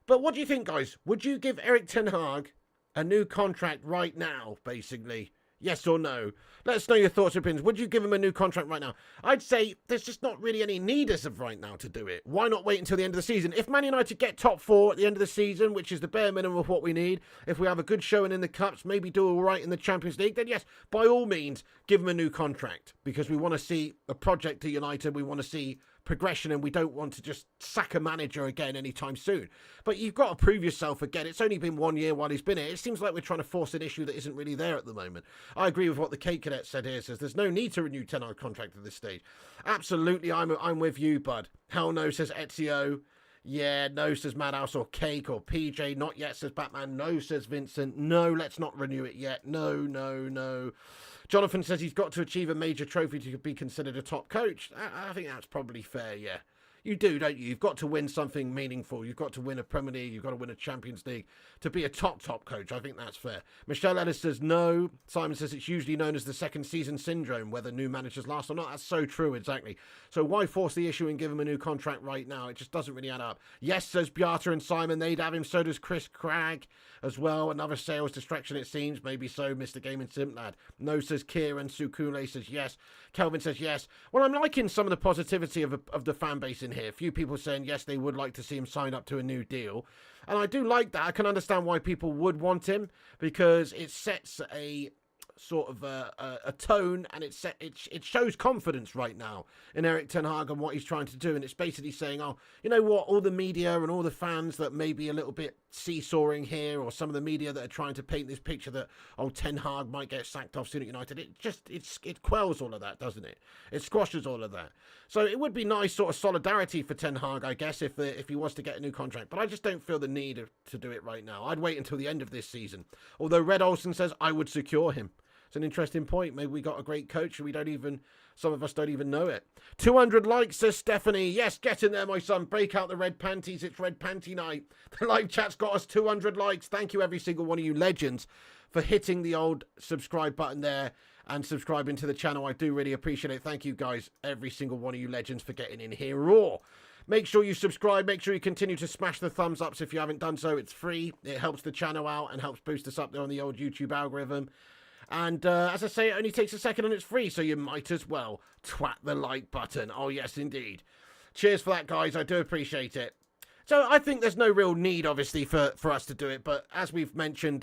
S1: But what do you think, guys? Would you give Erik ten Hag a new contract right now, basically? Yes or no? Let us know your thoughts and opinions. Would you give him a new contract right now? I'd say there's just not really any need as of right now to do it. Why not wait until the end of the season? If Man United get top 4 at the end of the season, which is the bare minimum of what we need, if we have a good showing in the Cups, maybe do all right in the Champions League, then yes, by all means, give him a new contract. Because we want to see a project to United. We want to see progression, and we don't want to just sack a manager again anytime soon. But you've got to prove yourself again. It's only been 1 year while he's been here. It seems like we're trying to force an issue that isn't really there at the moment. I agree with what the Cake Cadet said here. Says there's no need to renew ten Hag contract at this stage. Absolutely, I'm with you, bud. Hell no, says Ezio. Yeah, no, says Madhouse or Cake or PJ. Not yet, says Batman. No, says Vincent. No, let's not renew it yet. No. Jonathan says he's got to achieve a major trophy to be considered a top coach. I think that's probably fair, yeah. You do, don't you? You've got to win something meaningful. You've got to win a Premier League. You've got to win a Champions League to be a top coach. I think that's fair. Michelle Ellis says no. Simon says it's usually known as the second season syndrome, whether new managers last or not. That's so true, exactly. So why force the issue and give him a new contract right now? It just doesn't really add up. Yes, says Beata and Simon. They'd have him. So does Chris Cragg as well. Another sales distraction, it seems. Maybe so, Mr. Gaming Simp Lad. No, says Kieran. Sukule says yes. Kelvin says yes. Well, I'm liking some of the positivity of the fan base in here. A few people saying yes, they would like to see him sign up to a new deal. And I do like that. I can understand why people would want him, because it sets a sort of a tone, and it shows confidence right now in Erik ten Hag and what he's trying to do. And it's basically saying, oh, you know what, all the media and all the fans that may be a little bit seesawing here, or some of the media that are trying to paint this picture that, oh, ten Hag might get sacked off soon at United, it quells all of that, doesn't it? It squashes all of that. So it would be nice sort of solidarity for ten Hag, I guess, if he was to get a new contract. But I just don't feel the need to do it right now. I'd wait until the end of this season. Although Red Olsen says I would secure him. It's an interesting point. Maybe we got a great coach and some of us don't even know it. 200 likes, says Stephanie. Yes, get in there, my son. Break out the red panties. It's red panty night. The live chat's got us 200 likes. Thank you, every single one of you legends, for hitting the old subscribe button there and subscribing to the channel. I do really appreciate it. Thank you, guys, every single one of you legends, for getting in here raw. Make sure you subscribe. Make sure you continue to smash the thumbs ups if you haven't done so. It's free. It helps the channel out and helps boost us up there on the old YouTube algorithm. And as I say, it only takes a second and it's free, so you might as well twat the like button. Oh, yes, indeed. Cheers for that, guys. I do appreciate it. So I think there's no real need, obviously, for us to do it. But as we've mentioned,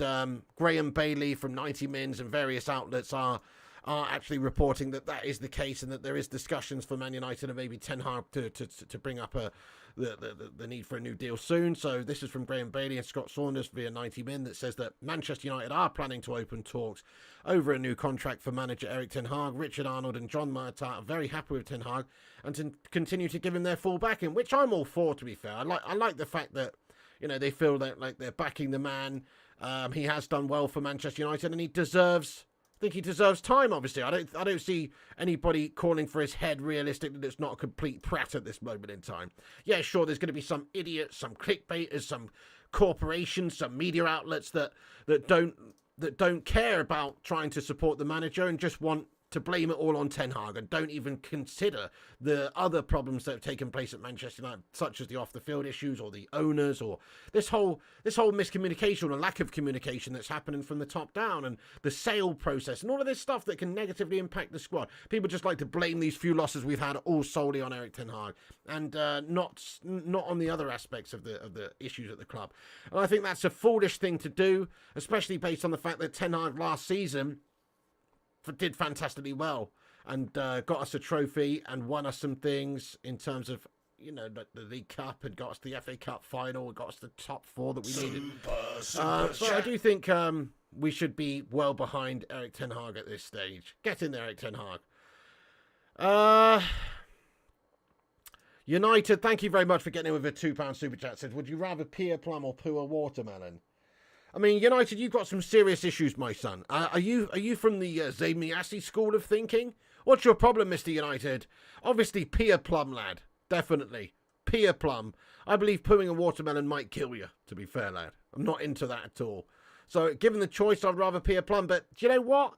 S1: Graham Bailey from 90 Mins and various outlets are actually reporting that is the case, and that there is discussions for Man United and maybe Ten Hag to bring up the need for a new deal soon. So this is from Graham Bailey and Scott Saunders via 90 Min that says that Manchester United are planning to open talks over a new contract for manager Erik ten Hag. Richard Arnold and John Martin are very happy with ten Hag and to continue to give him their full backing, which I'm all for, to be fair. I like the fact that, they feel that like they're backing the man. He has done well for Manchester United, and he deserves time, obviously. I don't see anybody calling for his head realistically that's not a complete prat at this moment in time. Yeah, sure, there's going to be some idiots, some clickbaiters, some corporations, some media outlets that don't care about trying to support the manager and just want to blame it all on Ten Hag and don't even consider the other problems that have taken place at Manchester United, such as the off-the-field issues or the owners, or this whole miscommunication or lack of communication that's happening from the top down, and the sale process and all of this stuff that can negatively impact the squad. People just like to blame these few losses we've had all solely on Erik ten Hag and not on the other aspects of the issues at the club. And I think that's a foolish thing to do, especially based on the fact that Ten Hag last season did fantastically well and got us a trophy and won us some things in terms of, the League Cup, and got us the FA Cup final, and got us the top 4 that we needed. So I do think we should be well behind Erik ten Hag at this stage. Get in there, Erik ten Hag. United, thank you very much for getting in with a £2 super chat. Said, would you rather pea a plum or poo a watermelon? I mean, United, you've got some serious issues, my son. Are you from the Zamiasi school of thinking? What's your problem, Mr. United? Obviously, Pia Plum, lad. Definitely. Pia Plum. I believe pooing a watermelon might kill you, to be fair, lad. I'm not into that at all. So, given the choice, I'd rather Pia Plum. But, do you know what?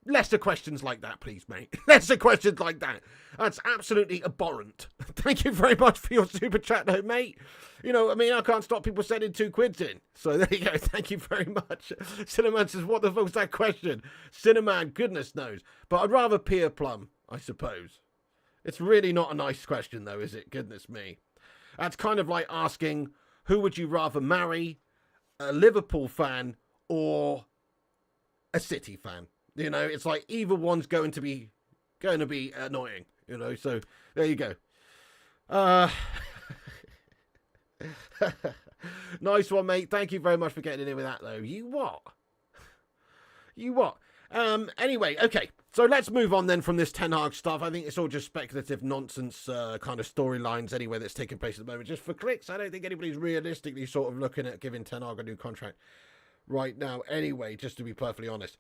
S1: Lesser questions like that, please, mate. Lesser questions like that. That's absolutely abhorrent. Thank you very much for your super chat, though, mate. You know, I mean, I can't stop people sending £2 in. So there you go. Thank you very much. Cinnamon says, what the fuck's that question? Cinnamon, goodness knows. But I'd rather Pia Plum, I suppose. It's really not a nice question, though, is it? Goodness me. That's kind of like asking, who would you rather marry? A Liverpool fan or a City fan? You know, it's like either one's going to be annoying, you know, so there you go. Nice one, mate. Thank you very much for getting in with that, though. You what? Anyway, okay. So let's move on then from this Ten Hag stuff. I think it's all just speculative nonsense kind of storylines anyway that's taking place at the moment. Just for clicks, I don't think anybody's realistically sort of looking at giving Ten Hag a new contract right now anyway, just to be perfectly honest.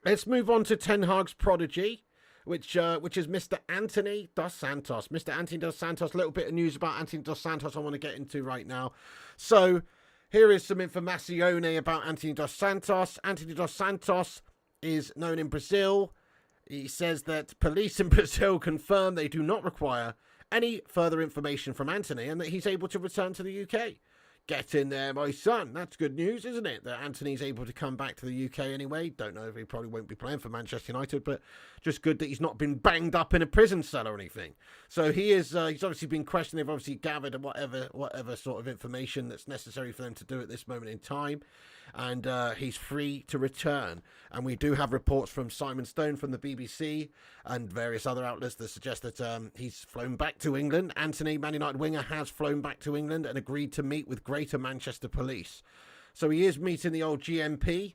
S1: Let's move on to Ten Hag's prodigy, which is Mr. Antony dos Santos. Mr. Antony dos Santos, a little bit of news about Antony dos Santos I want to get into right now. So, here is some information about Antony dos Santos. Antony dos Santos is known in Brazil. He says that police in Brazil confirm they do not require any further information from Antony and that he's able to return to the UK. Get in there, my son. That's good news, isn't it? That Antony's able to come back to the UK anyway. Don't know if he probably won't be playing for Manchester United, but just good that he's not been banged up in a prison cell or anything. So he is. He's obviously been questioned. They've obviously gathered whatever sort of information that's necessary for them to do at this moment in time, and he's free to return. And we do have reports from Simon Stone from the BBC and various other outlets that suggest that he's flown back to England. Antony, Man United winger, has flown back to England and agreed to meet with Greater Manchester Police. So he is meeting the old GMP,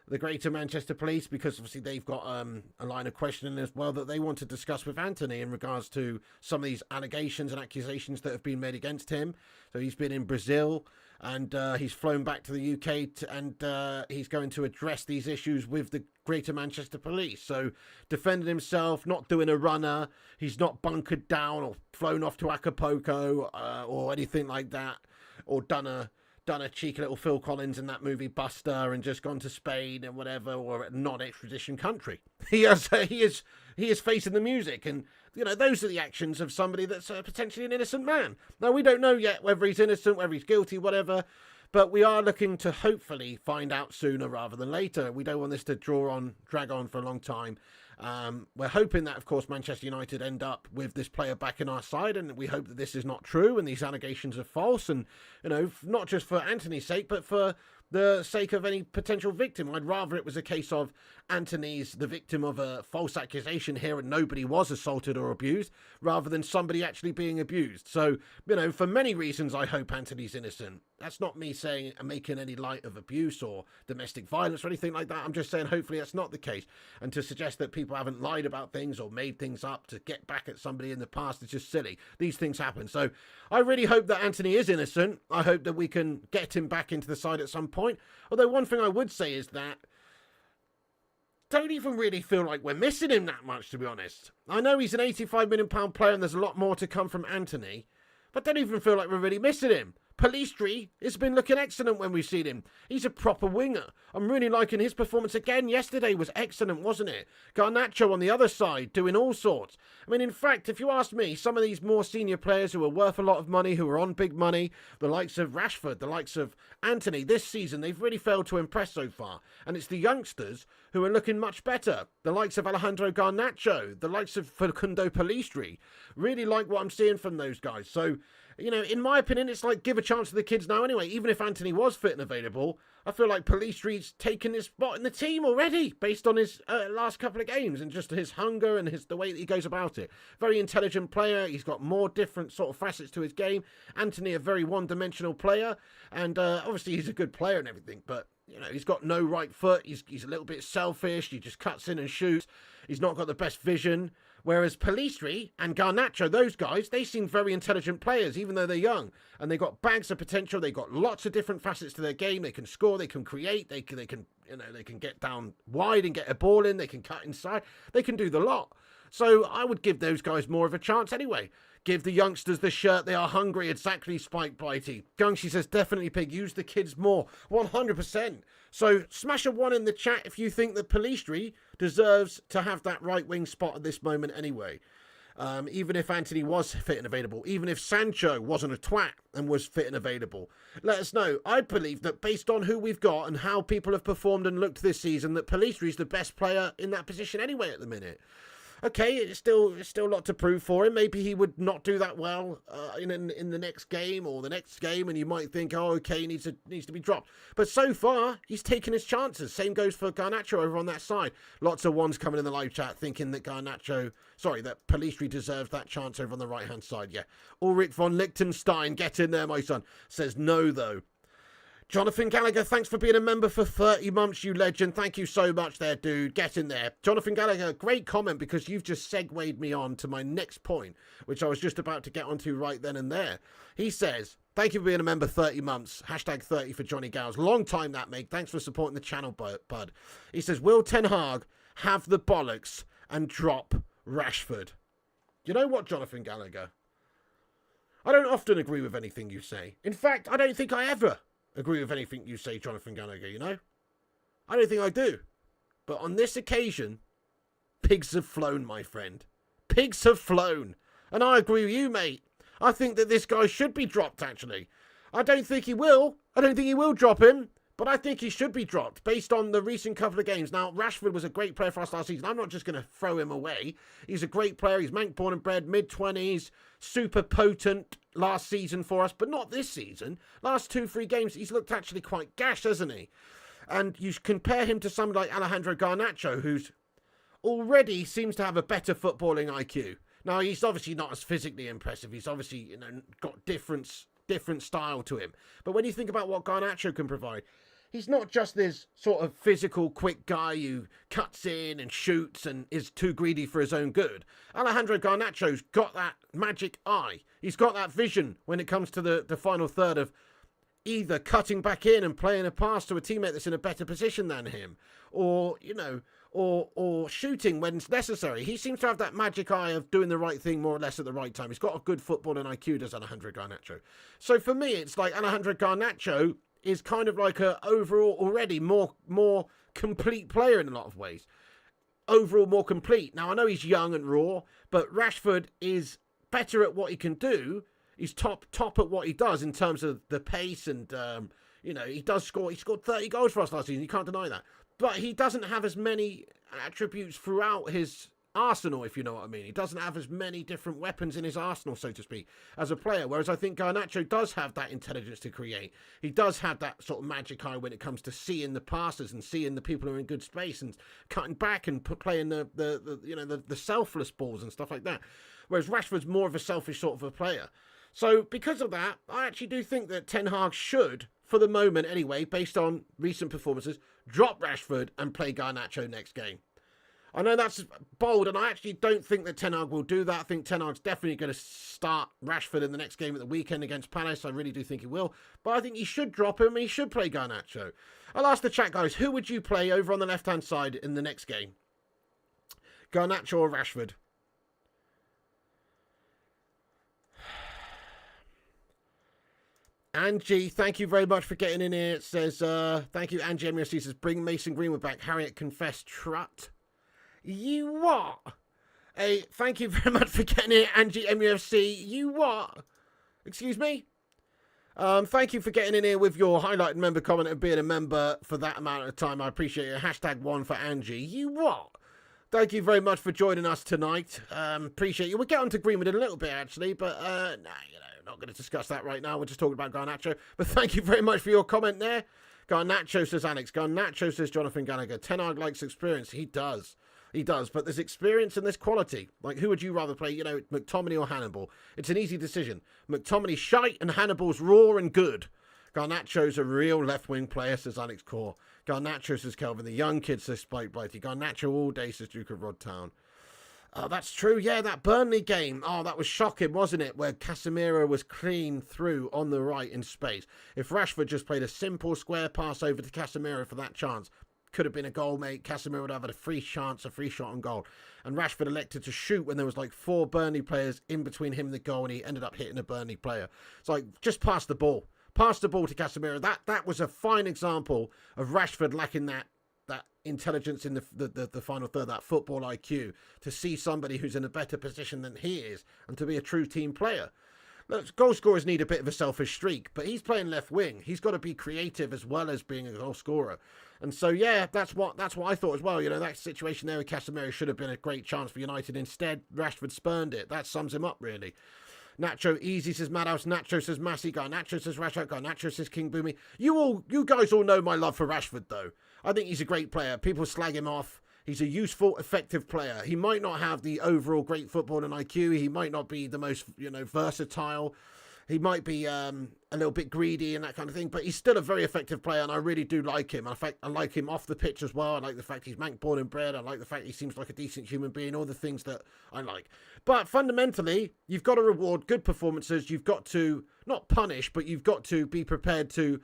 S1: the Greater Manchester Police, because obviously they've got a line of questioning as well that they want to discuss with Antony in regards to some of these allegations and accusations that have been made against him. So he's been in Brazil and he's flown back to the UK and he's going to address these issues with the Greater Manchester Police. So defending himself, not doing a runner, he's not bunkered down or flown off to Acapulco or anything like that, or done a cheeky little Phil Collins in that movie Buster and just gone to Spain and whatever, or a non-extradition country. He is facing the music, and you know, those are the actions of somebody that's potentially an innocent man. Now, we don't know yet whether he's innocent, whether he's guilty, whatever, but we are looking to hopefully find out sooner rather than later. We don't want this to drag on for a long time. We're hoping that, of course, Manchester United end up with this player back in our side, and we hope that this is not true and these allegations are false, and, you know, not just for Antony's sake, but for the sake of any potential victim. I'd rather it was a case of Antony's the victim of a false accusation here and nobody was assaulted or abused, rather than somebody actually being abused. So, you know, for many reasons, I hope Antony's innocent. That's not me saying and making any light of abuse or domestic violence or anything like that. I'm just saying hopefully that's not the case. And to suggest that people haven't lied about things or made things up to get back at somebody in the past is just silly. These things happen. So I really hope that Antony is innocent. I hope that we can get him back into the side at some point. Although one thing I would say is that don't even really feel like we're missing him that much, to be honest. I know he's an £85 million player and there's a lot more to come from Antony, but don't even feel like we're really missing him. Palistri has been looking excellent when we've seen him. He's a proper winger. I'm really liking his performance again. Yesterday was excellent, wasn't it? Garnacho on the other side doing all sorts. I mean, in fact, if you ask me, some of these more senior players who are worth a lot of money, who are on big money, the likes of Rashford, the likes of Antony, this season, they've really failed to impress so far. And it's the youngsters who are looking much better. The likes of Alejandro Garnacho, the likes of Facundo Palistri. Really like what I'm seeing from those guys. So, you know, in my opinion, it's like give a chance to the kids now anyway. Even if Antony was fit and available, I feel like Palistri's taken his spot in the team already based on his last couple of games and just his hunger and the way that he goes about it. Very intelligent player. He's got more different sort of facets to his game. Antony, a very one-dimensional player. And obviously he's a good player and everything, but you know, he's got no right foot. He's a little bit selfish. He just cuts in and shoots. He's not got the best vision. Whereas Pelistri and Garnacho, those guys, they seem very intelligent players, even though they're young. And they've got bags of potential. They've got lots of different facets to their game. They can score, they can create, they can get down wide and get a ball in, they can cut inside. They can do the lot. So I would give those guys more of a chance anyway. Give the youngsters the shirt. They are hungry. Exactly, Spike Blighty. Gungshi says, definitely, Pig. Use the kids more. 100%. So smash a 1 in the chat if you think that Pelistri deserves to have that right wing spot at this moment anyway. Even if Antony was fit and available. Even if Sancho wasn't a twat and was fit and available. Let us know. I believe that based on who we've got and how people have performed and looked this season, that Pelistri is the best player in that position anyway at the minute. Okay, it's still a lot to prove for him. Maybe he would not do that well in the next game or the next game, and you might think, oh, okay, he needs to be dropped. But so far, he's taken his chances. Same goes for Garnacho over on that side. Lots of ones coming in the live chat thinking that that Pelistri deserves that chance over on the right-hand side. Yeah, Ulrich von Liechtenstein, get in there, my son, says no, though. Jonathan Gallagher, thanks for being a member for 30 months, you legend. Thank you so much there, dude. Get in there. Jonathan Gallagher, great comment because you've just segued me on to my next point, which I was just about to get onto right then and there. He says, thank you for being a member 30 months. Hashtag 30 for Johnny Gals. Long time that, mate. Thanks for supporting the channel, bud. He says, will Ten Hag have the bollocks and drop Rashford? You know what, Jonathan Gallagher? I don't often agree with anything you say. In fact, I don't think I ever agree with anything you say, Jonathan Gallagher, you know? I don't think I do. But on this occasion, pigs have flown, my friend. Pigs have flown. And I agree with you, mate. I think that this guy should be dropped, actually. I don't think he will. I don't think he will drop him. But I think he should be dropped based on the recent couple of games. Now, Rashford was a great player for us last season. I'm not just going to throw him away. He's a great player. He's Manc born and bred, mid-20s, super potent last season for us, but not this season. Last 2-3 games, he's looked actually quite gash, hasn't he? And you compare him to somebody like Alejandro Garnacho, who's already seems to have a better footballing IQ. Now, he's obviously not as physically impressive. He's obviously got different style to him. But when you think about what Garnacho can provide, he's not just this sort of physical, quick guy who cuts in and shoots and is too greedy for his own good. Alejandro Garnacho's got that magic eye. He's got that vision when it comes to the final third of either cutting back in and playing a pass to a teammate that's in a better position than him, or, or shooting when it's necessary. He seems to have that magic eye of doing the right thing more or less at the right time. He's got a good footballing IQ, does Alejandro Garnacho. So for me, it's like Alejandro Garnacho is kind of like a overall already more complete player in a lot of ways. Overall more complete. Now, I know he's young and raw, but Rashford is better at what he can do. He's top at what he does in terms of the pace and, he does score. He scored 30 goals for us last season. You can't deny that. But he doesn't have as many attributes throughout his arsenal, if you know what I mean. He doesn't have as many different weapons in his arsenal, so to speak, as a player, whereas I think Garnacho does have that intelligence to create. He does have that sort of magic eye when it comes to seeing the passes and seeing the people who are in good space and cutting back and playing the selfless balls and stuff like that, whereas Rashford's more of a selfish sort of a player. So because of that, I actually do think that Ten Hag should, for the moment anyway, based on recent performances, drop Rashford and play Garnacho next game. I know that's bold, and I actually don't think that Ten Hag will do that. I think Ten Hag's definitely going to start Rashford in the next game at the weekend against Palace. I really do think he will. But I think he should drop him. He should play Garnacho. I'll ask the chat, guys, who would you play over on the left-hand side in the next game? Garnacho or Rashford? Angie, thank you very much for getting in here. It says, thank you, Angie MUFC says, bring Mason Greenwood back. Harriet confessed trut. You what? Hey, thank you very much for getting here, Angie MUFC. You what? Excuse me? Thank you for getting in here with your highlighted member comment and being a member for that amount of time. I appreciate it. #1 for Angie. You what? Thank you very much for joining us tonight. Appreciate you. We'll get on to Greenwood in a little bit, actually, but not going to discuss that right now. We're just talking about Garnacho. But thank you very much for your comment there. Garnacho, says Alex. Garnacho, says Jonathan Gallagher. Ten Hag likes experience. He does. He does. But there's experience and there's quality. Like, who would you rather play? McTominay or Hannibal? It's an easy decision. McTominay's shite and Hannibal's raw and good. Garnacho's a real left-wing player, says Alex Core. Garnacho, says Kelvin. The young kid, says Spike Blighty. Garnacho all day, says Duke of Rodtown. Oh, that's true. Yeah, that Burnley game. Oh, that was shocking, wasn't it? Where Casemiro was clean through on the right in space. If Rashford just played a simple square pass over to Casemiro for that chance, could have been a goal, mate. Casemiro would have had a free chance, a free shot on goal. And Rashford elected to shoot when there was like 4 Burnley players in between him and the goal, and he ended up hitting a Burnley player. It's like, just pass the ball. Pass the ball to Casemiro. That was a fine example of Rashford lacking that intelligence in the final third, that football IQ, to see somebody who's in a better position than he is and to be a true team player. Look, goal scorers need a bit of a selfish streak, but he's playing left wing. He's got to be creative as well as being a goal scorer. And so, yeah, that's what I thought as well. You know, that situation there with Casemiro should have been a great chance for United. Instead, Rashford spurned it. That sums him up, really. Nacho easy, says Madhouse. Nacho says Massey. Nacho says Rashford. Nacho says King Boomy. You guys all know my love for Rashford, though. I think he's a great player. People slag him off. He's a useful, effective player. He might not have the overall great football and IQ. He might not be the most, versatile. He might be a little bit greedy and that kind of thing, but he's still a very effective player, and I really do like him. In fact, I like him off the pitch as well. I like the fact he's Manc born and bred. I like the fact he seems like a decent human being, all the things that I like. But fundamentally, you've got to reward good performances. You've got to, not punish, but you've got to be prepared to,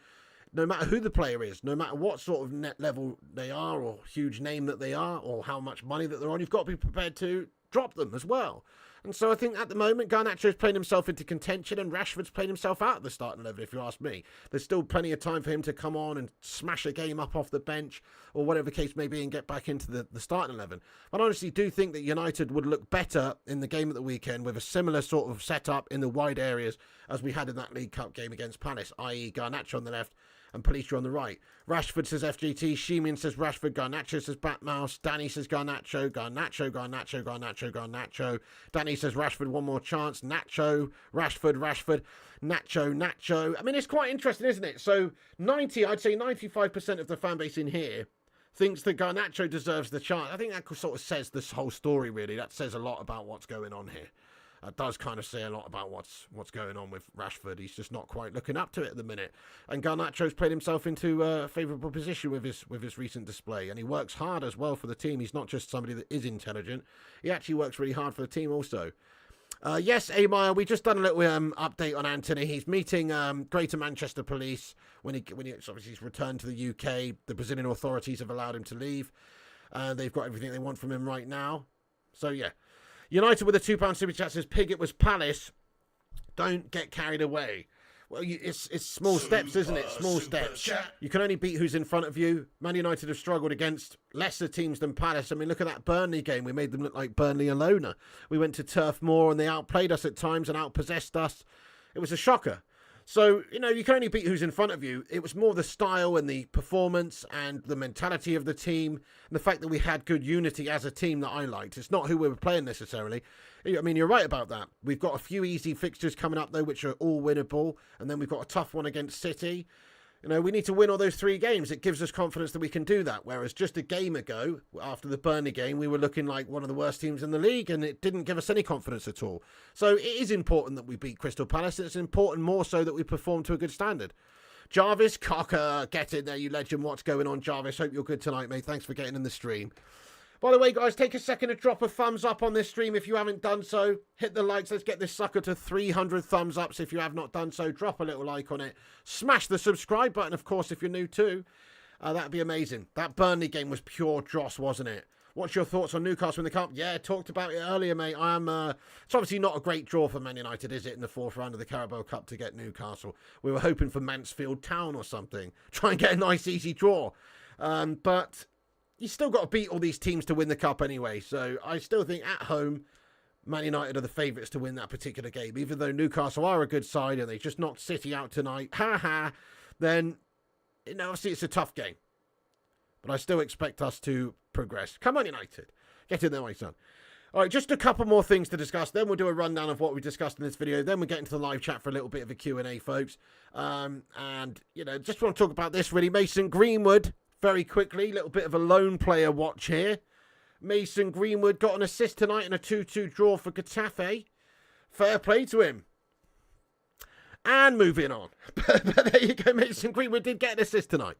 S1: no matter who the player is, no matter what sort of net level they are or huge name that they are or how much money that they're on, you've got to be prepared to drop them as well. And so I think at the moment, Garnacho's playing himself into contention and Rashford's playing himself out of the starting 11, if you ask me. There's still plenty of time for him to come on and smash a game up off the bench or whatever the case may be and get back into the starting 11. But I honestly do think that United would look better in the game at the weekend with a similar sort of setup in the wide areas as we had in that League Cup game against Palace, i.e. Garnacho on the left and Palicia on the right. Rashford says FGT. Shimian says Rashford. Garnacho says Batmouse. Danny says Garnacho. Garnacho. Danny says Rashford, one more chance. Nacho. Rashford. Nacho. I mean, it's quite interesting, isn't it? So I'd say 95% of the fan base in here thinks that Garnacho deserves the chance. I think that sort of says this whole story, really. That says a lot about what's going on here. It does kind of say a lot about what's going on with Rashford. He's just not quite looking up to it at the minute. And Garnacho's played himself into a favourable position with his recent display. And he works hard as well for the team. He's not just somebody that is intelligent. He actually works really hard for the team also. Yes, Amaya, we just done a little update on Antony. He's meeting Greater Manchester Police when he's returned to the UK. The Brazilian authorities have allowed him to leave. They've got everything they want from him right now. So, yeah. United with a £2 super chat says, Pig, it was Palace. Don't get carried away. Well, it's small steps, isn't it? Small steps. Chat. You can only beat who's in front of you. Man United have struggled against lesser teams than Palace. I mean, look at that Burnley game. We made them look like Burnley alone. We went to Turf Moor and they outplayed us at times and outpossessed us. It was a shocker. So, you can only beat who's in front of you. It was more the style and the performance and the mentality of the team and the fact that we had good unity as a team that I liked. It's not who we were playing necessarily. I mean, you're right about that. We've got a few easy fixtures coming up, though, which are all winnable. And then we've got a tough one against City. We need to win all those 3 games. It gives us confidence that we can do that. Whereas just a game ago, after the Burnley game, we were looking like one of the worst teams in the league and it didn't give us any confidence at all. So it is important that we beat Crystal Palace. It's important more so that we perform to a good standard. Jarvis, Cocker, get in there, you legend. What's going on, Jarvis? Hope you're good tonight, mate. Thanks for getting in the stream. By the way, guys, take a second to drop a thumbs up on this stream if you haven't done so. Hit the likes. Let's get this sucker to 300 thumbs ups if you have not done so. Drop a little like on it. Smash the subscribe button, of course, if you're new too. That'd be amazing. That Burnley game was pure dross, wasn't it? What's your thoughts on Newcastle in the Cup? Yeah, talked about it earlier, mate. It's obviously not a great draw for Man United, is it, in the 4th round of the Carabao Cup to get Newcastle? We were hoping for Mansfield Town or something. Try and get a nice, easy draw. But you still got to beat all these teams to win the Cup anyway. So I still think at home, Man United are the favourites to win that particular game. Even though Newcastle are a good side and they just knocked City out tonight, then, obviously it's a tough game. But I still expect us to progress. Come on, United. Get in there, my son. All right, just a couple more things to discuss. Then we'll do a rundown of what we discussed in this video. Then we'll get into the live chat for a little bit of a Q&A, folks. Just want to talk about this, really. Mason Greenwood, very quickly. Little bit of a lone player watch here. Mason Greenwood got an assist tonight in a 2-2 draw for Getafe. Fair play to him. And moving on. But there you go, Mason Greenwood did get an assist tonight.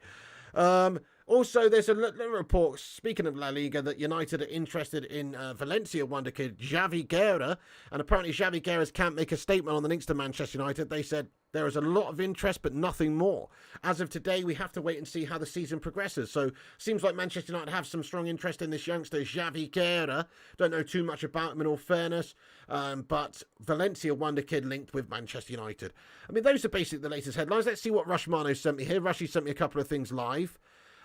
S1: Also, there's a little report, speaking of La Liga, that United are interested in Valencia wonder kid Xavi Guerra, and apparently Xavi Guerra's camp make a statement on the links to Manchester United. They said there is a lot of interest, but nothing more. As of today, we have to wait and see how the season progresses. So, seems like Manchester United have some strong interest in this youngster, Xavi Guerra. Don't know too much about him in all fairness, but Valencia wonder kid linked with Manchester United. I mean, those are basically the latest headlines. Let's see what Rushmano sent me here. Rushy sent me a couple of things live.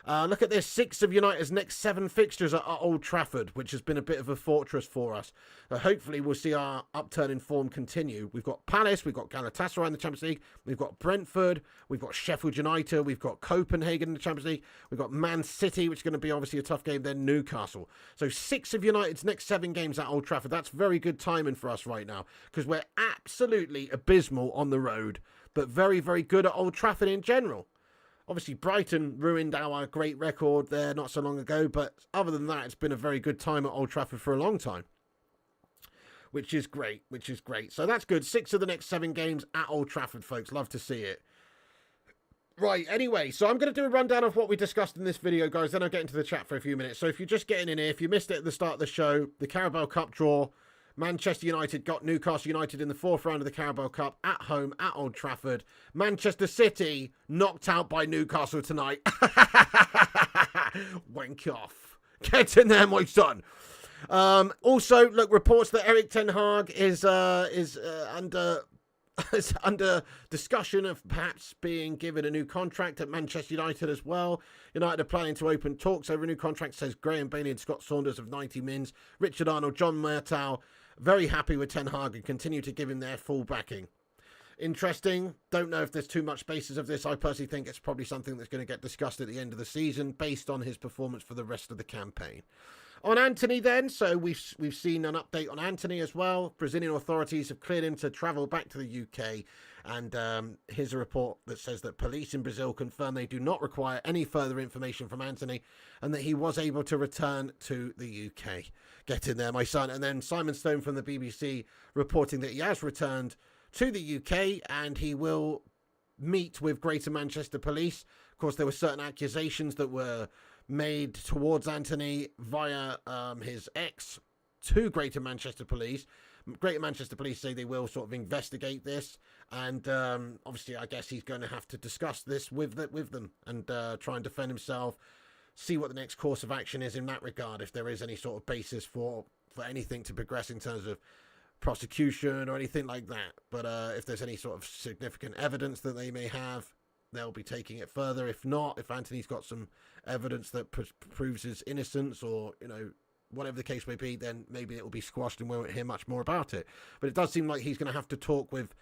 S1: Look at this, 6 of United's next 7 fixtures are at Old Trafford, which has been a bit of a fortress for us. Hopefully we'll see our upturn in form continue. We've got Palace, we've got Galatasaray in the Champions League, we've got Brentford, we've got Sheffield United, we've got Copenhagen in the Champions League, we've got Man City, which is going to be obviously a tough game, then Newcastle. So 6 of United's next 7 games at Old Trafford. That's very good timing for us right now, because we're absolutely abysmal on the road, but very, very good at Old Trafford in general. Obviously, Brighton ruined our great record there not so long ago, but other than that, it's been a very good time at Old Trafford for a long time. Which is great, So that's good. 6 of the next 7 games at Old Trafford, folks. Love to see it. Right, anyway, so I'm going to do a rundown of what we discussed in this video, guys. Then I'll get into the chat for a few minutes. So if you're just getting in here, if you missed it at the start of the show, the Carabao Cup draw, Manchester United got Newcastle United in the 4th round of the Carabao Cup at home at Old Trafford. Manchester City knocked out by Newcastle tonight. Wank off. Get in there, my son. Also, look, reports that Erik ten Hag is under discussion of perhaps being given a new contract at Manchester United as well. United are planning to open talks over a new contract, says Graham Bailey and Scott Saunders of 90 Mins. Richard Arnold, John Murtow, very happy with Ten Hag and continue to give him their full backing. Interesting. Don't know if there's too much basis of this. I personally think it's probably something that's going to get discussed at the end of the season based on his performance for the rest of the campaign. On Antony then, so we've seen an update on Antony as well. Brazilian authorities have cleared him to travel back to the UK, and here's a report that says that police in Brazil confirm they do not require any further information from Antony and that he was able to return to the UK. Get in there, my son. And then Simon Stone from the BBC reporting that he has returned to the UK and he will meet with Greater Manchester Police. Of course, there were certain accusations that were made towards Antony via his ex to Greater Manchester Police. Greater Manchester Police say they will sort of investigate this, and obviously I guess he's going to have to discuss this with them and try and defend himself, see what the next course of action is in that regard, if there is any sort of basis for anything to progress in terms of prosecution or anything like that. But if there's any sort of significant evidence that they may have, they'll be taking it further. If not, if Antony's got some evidence that proves his innocence or, you know, whatever the case may be, then maybe it will be squashed and we won't hear much more about it. But it does seem like he's going to have to talk with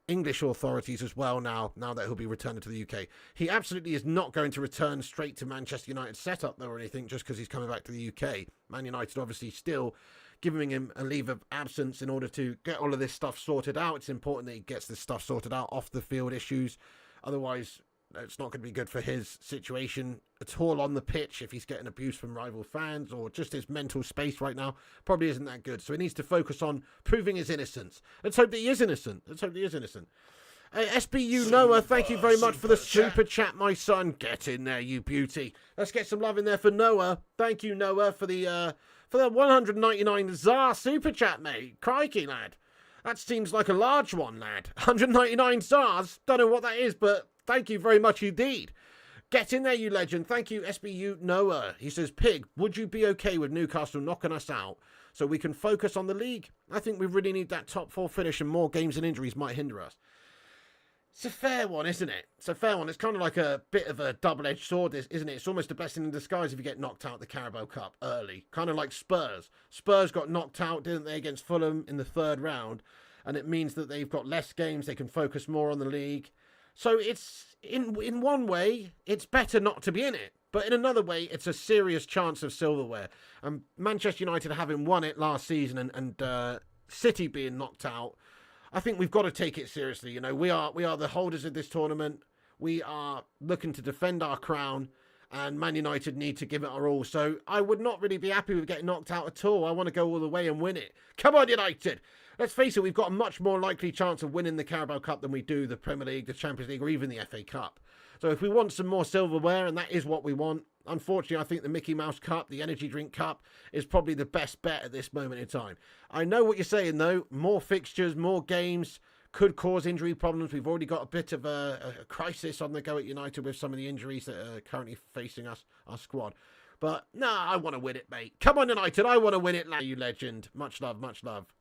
S1: English authorities as well now that he'll be returning to the UK. He absolutely is not going to return straight to Manchester United setup though or anything just because he's coming back to the UK. Man United obviously still giving him a leave of absence in order to get all of this stuff sorted out. It's important that he gets this stuff sorted out, off the field issues. Otherwise, it's not going to be good for his situation at all on the pitch if he's getting abuse from rival fans, or just his mental space right now probably isn't that good. So he needs to focus on proving his innocence. Let's hope that he is innocent. SBU Noah, thank you very much for the super chat, my son. Get in there, you beauty. Let's get some love in there for Noah. Thank you, Noah, for the 199 ZAR super chat, mate. Crikey, lad. That seems like a large one, lad. 199 ZARs. Don't know what that is, but thank you very much indeed. Get in there, you legend. Thank you, SBU Noah. He says, Pig, would you be okay with Newcastle knocking us out so we can focus on the league? I think we really need that top 4 finish and more games and injuries might hinder us. It's a fair one, isn't it? It's a fair one. It's kind of like a bit of a double-edged sword, isn't it? It's almost a blessing in disguise if you get knocked out the Carabao Cup early. Kind of like Spurs. Spurs got knocked out, didn't they, against Fulham in the 3rd round. And it means that they've got less games. They can focus more on the league. So it's, in one way, it's better not to be in it. But in another way, it's a serious chance of silverware. And Manchester United having won it last season and City being knocked out, I think we've got to take it seriously. You know, we are the holders of this tournament. We are looking to defend our crown, and Man United need to give it our all. So I would not really be happy with getting knocked out at all. I want to go all the way and win it. Come on, United! Let's face it, we've got a much more likely chance of winning the Carabao Cup than we do the Premier League, the Champions League, or even the FA Cup. So if we want some more silverware, and that is what we want, unfortunately, I think the Mickey Mouse Cup, the Energy Drink Cup, is probably the best bet at this moment in time. I know what you're saying, though. More fixtures, more games could cause injury problems. We've already got a bit of a crisis on the go at United with some of the injuries that are currently facing our squad. But, I want to win it, mate. Come on, United. I want to win it, you legend. Much love, much love.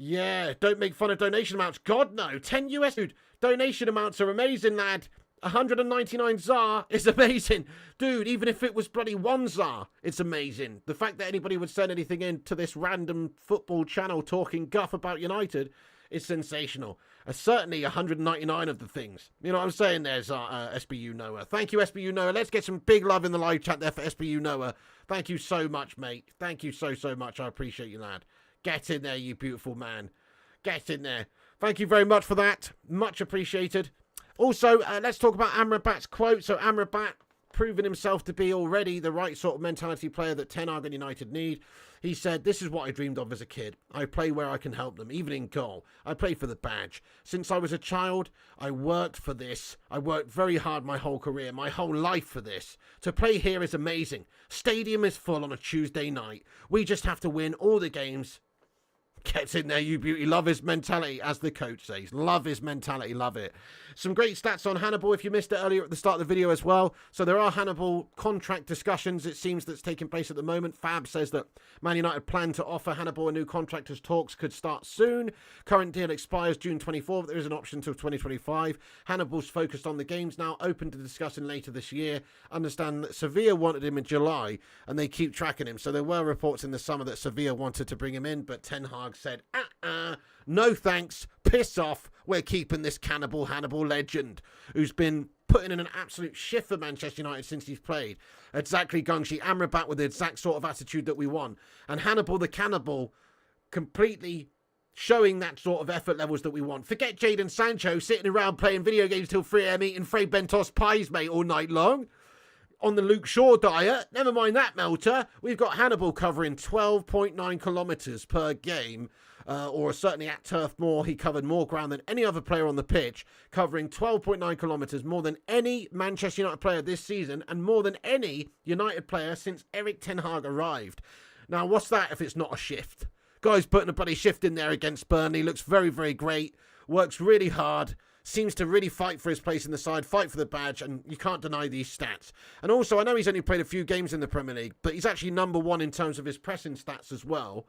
S1: Yeah, don't make fun of donation amounts. God, no. 10 US, dude. Donation amounts are amazing, lad. 199 ZAR is amazing. Dude, even if it was bloody 1 ZAR, it's amazing. The fact that anybody would send anything in to this random football channel talking guff about United is sensational. Certainly 199 of the things. You know what I'm saying? There's SBU Noah. Thank you, SBU Noah. Let's get some big love in the live chat there for SBU Noah. Thank you so much, mate. Thank you so much. I appreciate you, lad. Get in there, you beautiful man. Get in there. Thank you very much for that. Much appreciated. Also, let's talk about Amrabat's quote. So Amrabat, proven himself to be already the right sort of mentality player that Ten Hag and United need. He said, "This is what I dreamed of as a kid. I play where I can help them, even in goal. I play for the badge. Since I was a child, I worked for this. I worked very hard my whole career, my whole life for this. To play here is amazing. Stadium is full on a Tuesday night. We just have to win all the games." Gets in there, you beauty. Love his mentality, as the coach says. Love his mentality, love it. Some great stats on Hannibal, if you missed it earlier at the start of the video as well. So there are Hannibal contract discussions, it seems, that's taking place at the moment. Fab says that Man United plan to offer Hannibal a new contract as talks could start soon. Current deal expires June 24th. There is an option until 2025. Hannibal's focused on the games now, open to discussing later this year. Understand that Sevilla wanted him in July, and they keep tracking him. So there were reports in the summer that Sevilla wanted to bring him in, but Ten Hag said, no thanks, piss off, we're keeping this Hannibal legend, who's been putting in an absolute shift for Manchester United since he's played. Exactly, Gungshi. Amrabat with the exact sort of attitude that we want. And Hannibal the Cannibal completely showing that sort of effort levels that we want. Forget Jadon Sancho sitting around playing video games till 3 AM eating Frey Bentos pies, mate, all night long. On the Luke Shaw diet, never mind that, Melter. We've got Hannibal covering 12.9 kilometres per game, or certainly at Turf Moor, he covered more ground than any other player on the pitch, covering 12.9 kilometres, more than any Manchester United player this season, and more than any United player since Erik Ten Hag arrived. Now, what's that if it's not a shift? Guy's putting a bloody shift in there against Burnley, looks very, very great, works really hard, seems to really fight for his place in the side, fight for the badge, and you can't deny these stats. And also, I know he's only played a few games in the Premier League, but he's actually number one in terms of his pressing stats as well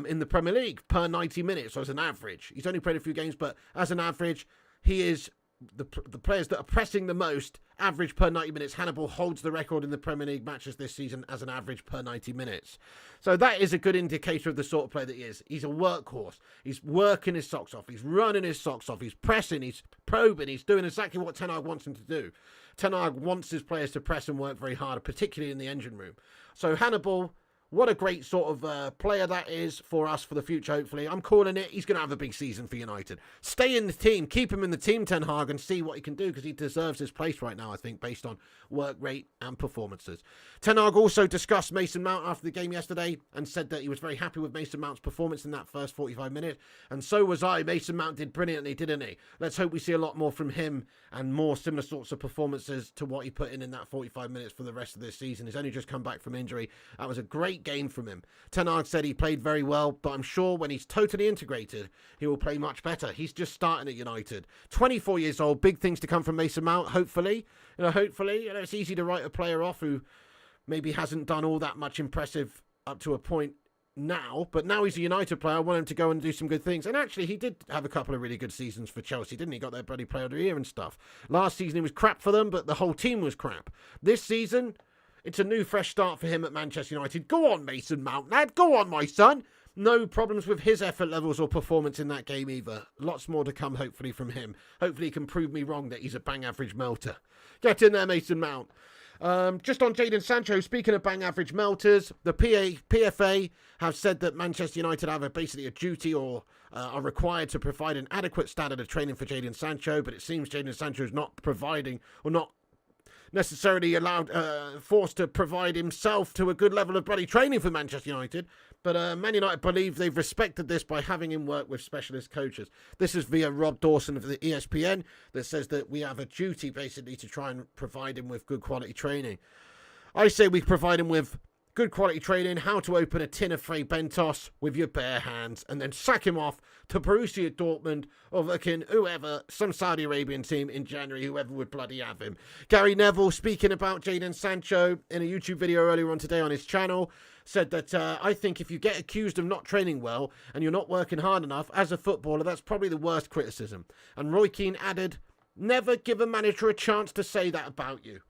S1: in the Premier League per 90 minutes, so as an average. He's only played a few games, but as an average, he is the players that are pressing the most, average per 90 minutes. Hannibal holds the record in the Premier League matches this season as an average per 90 minutes. So that is a good indicator of the sort of player that he is. He's a workhorse. He's working his socks off. He's running his socks off. He's pressing. He's probing. He's doing exactly what Ten Hag wants him to do. Ten Hag wants his players to press and work very hard, particularly in the engine room. So Hannibal, what a great sort of player that is for us for the future, hopefully. I'm calling it. He's going to have a big season for United. Stay in the team. Keep him in the team, Ten Hag, and see what he can do, because he deserves his place right now, I think, based on work rate and performances. Ten Hag also discussed Mason Mount after the game yesterday and said that he was very happy with Mason Mount's performance in that first 45 minutes. And so was I. Mason Mount did brilliantly, didn't he? Let's hope we see a lot more from him and more similar sorts of performances to what he put in that 45 minutes for the rest of this season. He's only just come back from injury. That was a great game from him. Ten Hag said he played very well, but I'm sure when he's totally integrated, he will play much better. He's just starting at United. 24 years old, big things to come from Mason Mount, hopefully. Hopefully, it's easy to write a player off who maybe hasn't done all that much impressive up to a point now, but now he's a United player. I want him to go and do some good things. And actually, he did have a couple of really good seasons for Chelsea, didn't he? Got their bloody player of the year and stuff. Last season, he was crap for them, but the whole team was crap. This season, it's a new, fresh start for him at Manchester United. Go on, Mason Mount, lad. Go on, my son. No problems with his effort levels or performance in that game either. Lots more to come, hopefully, from him. Hopefully, he can prove me wrong that he's a bang-average melter. Get in there, Mason Mount. Just on Jadon Sancho, speaking of bang-average melters, the PFA have said that Manchester United have basically a duty or are required to provide an adequate standard of training for Jadon Sancho, but it seems Jadon Sancho is not providing or not necessarily forced to provide himself to a good level of bloody training for Manchester United. But Man United believe they've respected this by having him work with specialist coaches. This is via Rob Dawson of the ESPN that says that we have a duty basically to try and provide him with good quality training. I say we provide him with good quality training, how to open a tin of Frey Bentos with your bare hands, and then sack him off to Borussia Dortmund or fucking whoever, some Saudi Arabian team in January, whoever would bloody have him. Gary Neville, speaking about Jadon Sancho in a YouTube video earlier on today on his channel, said that I think if you get accused of not training well and you're not working hard enough as a footballer, that's probably the worst criticism. And Roy Keane added, never give a manager a chance to say that about you.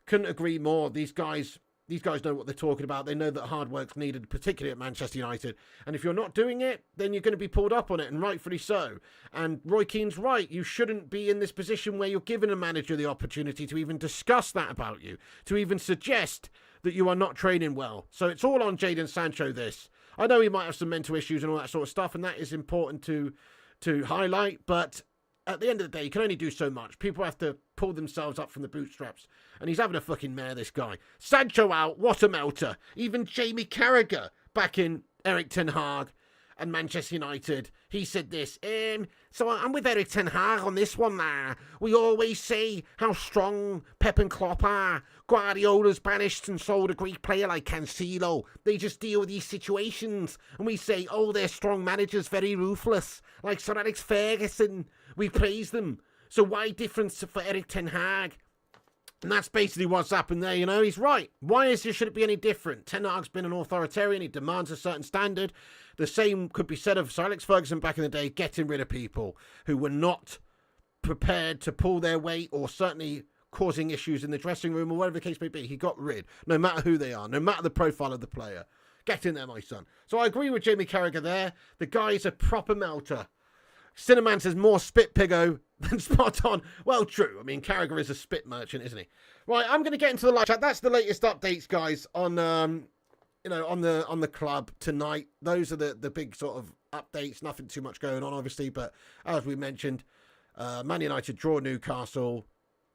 S1: Couldn't agree more. These guys know what they're talking about. They know that hard work's needed, particularly at Manchester United. And if you're not doing it, then you're going to be pulled up on it, and rightfully so. And Roy Keane's right. You shouldn't be in this position where you're giving a manager the opportunity to even discuss that about you, to even suggest that you are not training well. So it's all on Jadon Sancho, this. I know he might have some mental issues and all that sort of stuff, and that is important to highlight, but at the end of the day, you can only do so much. People have to pull themselves up from the bootstraps. And he's having a fucking mare, this guy. Sancho out, what a melter. Even Jamie Carragher, back in Eric Ten Hag and Manchester United, he said this. So I'm with Eric Ten Hag on this one now. We always say how strong Pep and Klopp are. Guardiola's banished and sold a Greek player like Cancelo. They just deal with these situations. And we say, oh, they're strong managers, very ruthless. Like Sir Alex Ferguson. We praise them. So why difference for Eric Ten Hag? And that's basically what's happened there, you know. He's right. Why should it be any different? Ten Hag's been an authoritarian. He demands a certain standard. The same could be said of Sir Alex Ferguson back in the day, getting rid of people who were not prepared to pull their weight or certainly causing issues in the dressing room or whatever the case may be. He got rid, no matter who they are, no matter the profile of the player. Get in there, my son. So I agree with Jamie Carragher there. The guy is a proper melter. Cinnamon says more spit piggo than spot on. Well, true. I mean, Carragher is a spit merchant, isn't he? Right, I'm going to get into the live chat. That's the latest updates, guys, on on the club tonight. Those are the big sort of updates. Nothing too much going on, obviously, but as we mentioned, Man United draw Newcastle.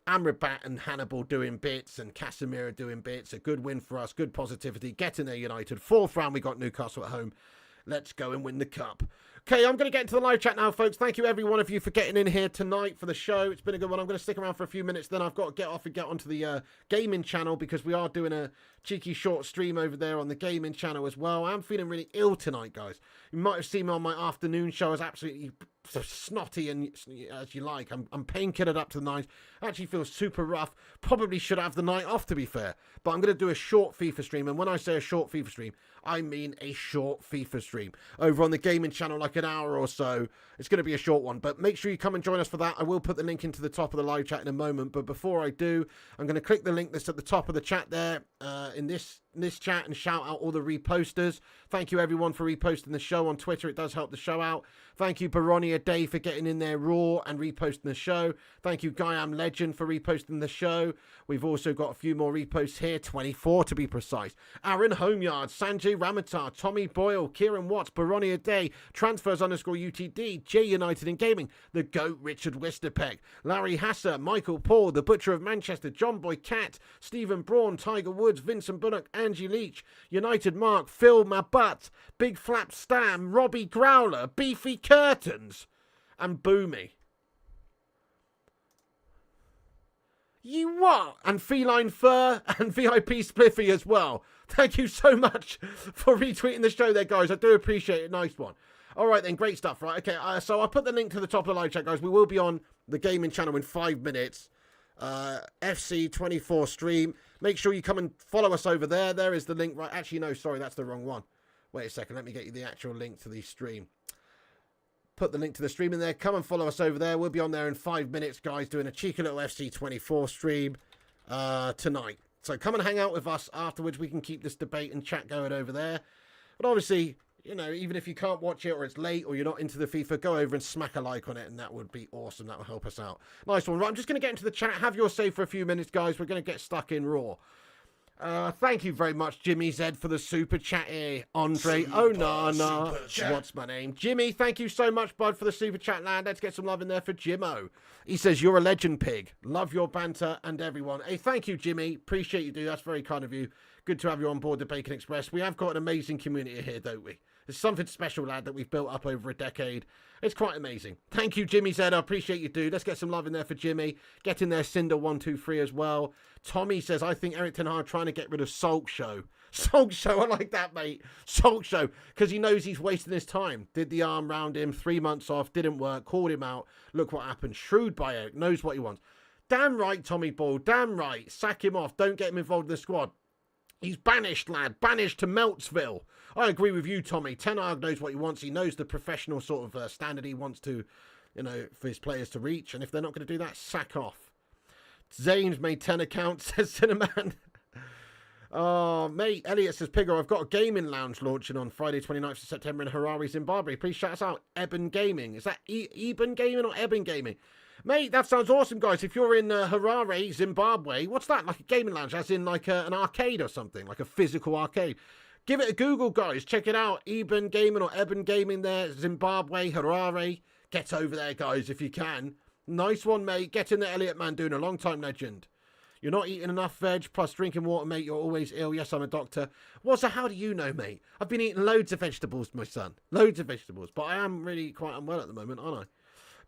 S1: Amrabat and Hannibal doing bits and Casemiro doing bits. A good win for us. Good positivity. Getting there, United. 4th round, we got Newcastle at home. Let's go and win the cup. Okay, I'm going to get into the live chat now, folks. Thank you, every one of you, for getting in here tonight for the show. It's been a good one. I'm going to stick around for a few minutes. Then I've got to get off and get onto the gaming channel because we are doing a cheeky short stream over there on the gaming channel as well. I'm feeling really ill tonight, guys. You might have seen me on my afternoon show. I was absolutely so snotty and as you like. I'm painkillered up to the nines. Actually feels super rough. Probably should have the night off, to be fair. But I'm going to do a short FIFA stream. And when I say a short FIFA stream, I mean a short FIFA stream over on the gaming channel, like an hour or so. It's going to be a short one, but make sure you come and join us for that. I will put the link into the top of the live chat in a moment, but before I do, I'm going to click the link that's at the top of the chat there in this chat and shout out all the reposters. Thank you, everyone, for reposting the show on Twitter. It does help the show out. Thank you, Baronia Day, for getting in there raw and reposting the show. Thank you, Guyam Legend, for reposting the show. We've also got a few more reposts here, 24 to be precise. Aaron Homeyard, Sanjay Ramatar, Tommy Boyle, Kieran Watts, Baronia Day, Transfers _UTD, J United in Gaming, The Goat Richard Wisterpeck, Larry Hasser, Michael Paul, The Butcher of Manchester, John Boy Cat, Stephen Braun, Tiger Woods, Vincent Bullock, Angie Leach, United Mark, Phil Mabutt, Big Flap Stam, Robbie Growler, Beefy Curtains, and Boomy. You what? And Feline Fur and VIP Spliffy as well. Thank you so much for retweeting the show there, guys. I do appreciate it. Nice one. All right, then. Great stuff, right? Okay, so I'll put the link to the top of the live chat, guys. We will be on the gaming channel in 5 minutes. FC24 stream. Make sure you come and follow us over there. There is the link. Right? Actually, no, sorry. That's the wrong one. Wait a second. Let me get you the actual link to the stream. Put the link to the stream in there. Come and follow us over there. We'll be on there in 5 minutes, guys, doing a cheeky little FC24 stream tonight. So come and hang out with us afterwards. We can keep this debate and chat going over there. But obviously, you know, even if you can't watch it or it's late or you're not into the FIFA, go over and smack a like on it, and that would be awesome. That will help us out. Nice one. Right, I'm just going to get into the chat. Have your say for a few minutes, guys. We're going to get stuck in Raw. Thank you very much, Jimmy Z, for the super chat here. Andre Onana, what's my name? Jimmy, thank you so much, bud, for the super chat, lad. Let's get some love in there for Jimmo. He says, you're a legend, pig. Love your banter and everyone. Hey, thank you, Jimmy. Appreciate you, dude. That's very kind of you. Good to have you on board the Bacon Express. We have got an amazing community here, don't we? There's something special, lad, that we've built up over a decade. It's quite amazing. Thank you, Jimmy Z. I appreciate you, dude. Let's get some love in there for Jimmy. Get in there, Cinder123 as well. Tommy says, I think Eric Ten Hag trying to get rid of Sulk Show. Sulk Show, I like that, mate. Sulk Show, because he knows he's wasting his time. Did the arm round him, 3 months off, didn't work, called him out. Look what happened. Shrewd by Eric, knows what he wants. Damn right, Tommy Ball, damn right. Sack him off, don't get him involved in the squad. He's banished, lad. Banished to Meltsville. I agree with you, Tommy. Ten Hag knows what he wants. He knows the professional sort of standard he wants to, you know, for his players to reach. And if they're not going to do that, sack off. Zane's made 10 accounts, says Cinnamon. Oh, mate. Elliot says, Piggo, I've got a gaming lounge launching on Friday 29th of September in Harare, Zimbabwe. Please shout us out. Eben Gaming. Is that Eben Gaming or Eben Gaming? Mate, that sounds awesome, guys. If you're in Harare, Zimbabwe, what's that? Like a gaming lounge, as in like an arcade or something, like a physical arcade. Give it a Google, guys. Check it out. Eben Gaming or Eben Gaming there, Zimbabwe, Harare. Get over there, guys, if you can. Nice one, mate. Get in there, Elliot Mandoon, a long-time legend. You're not eating enough veg, plus drinking water, mate. You're always ill. Yes, I'm a doctor. Well, so how do you know, mate? I've been eating loads of vegetables, my son. Loads of vegetables. But I am really quite unwell at the moment, aren't I?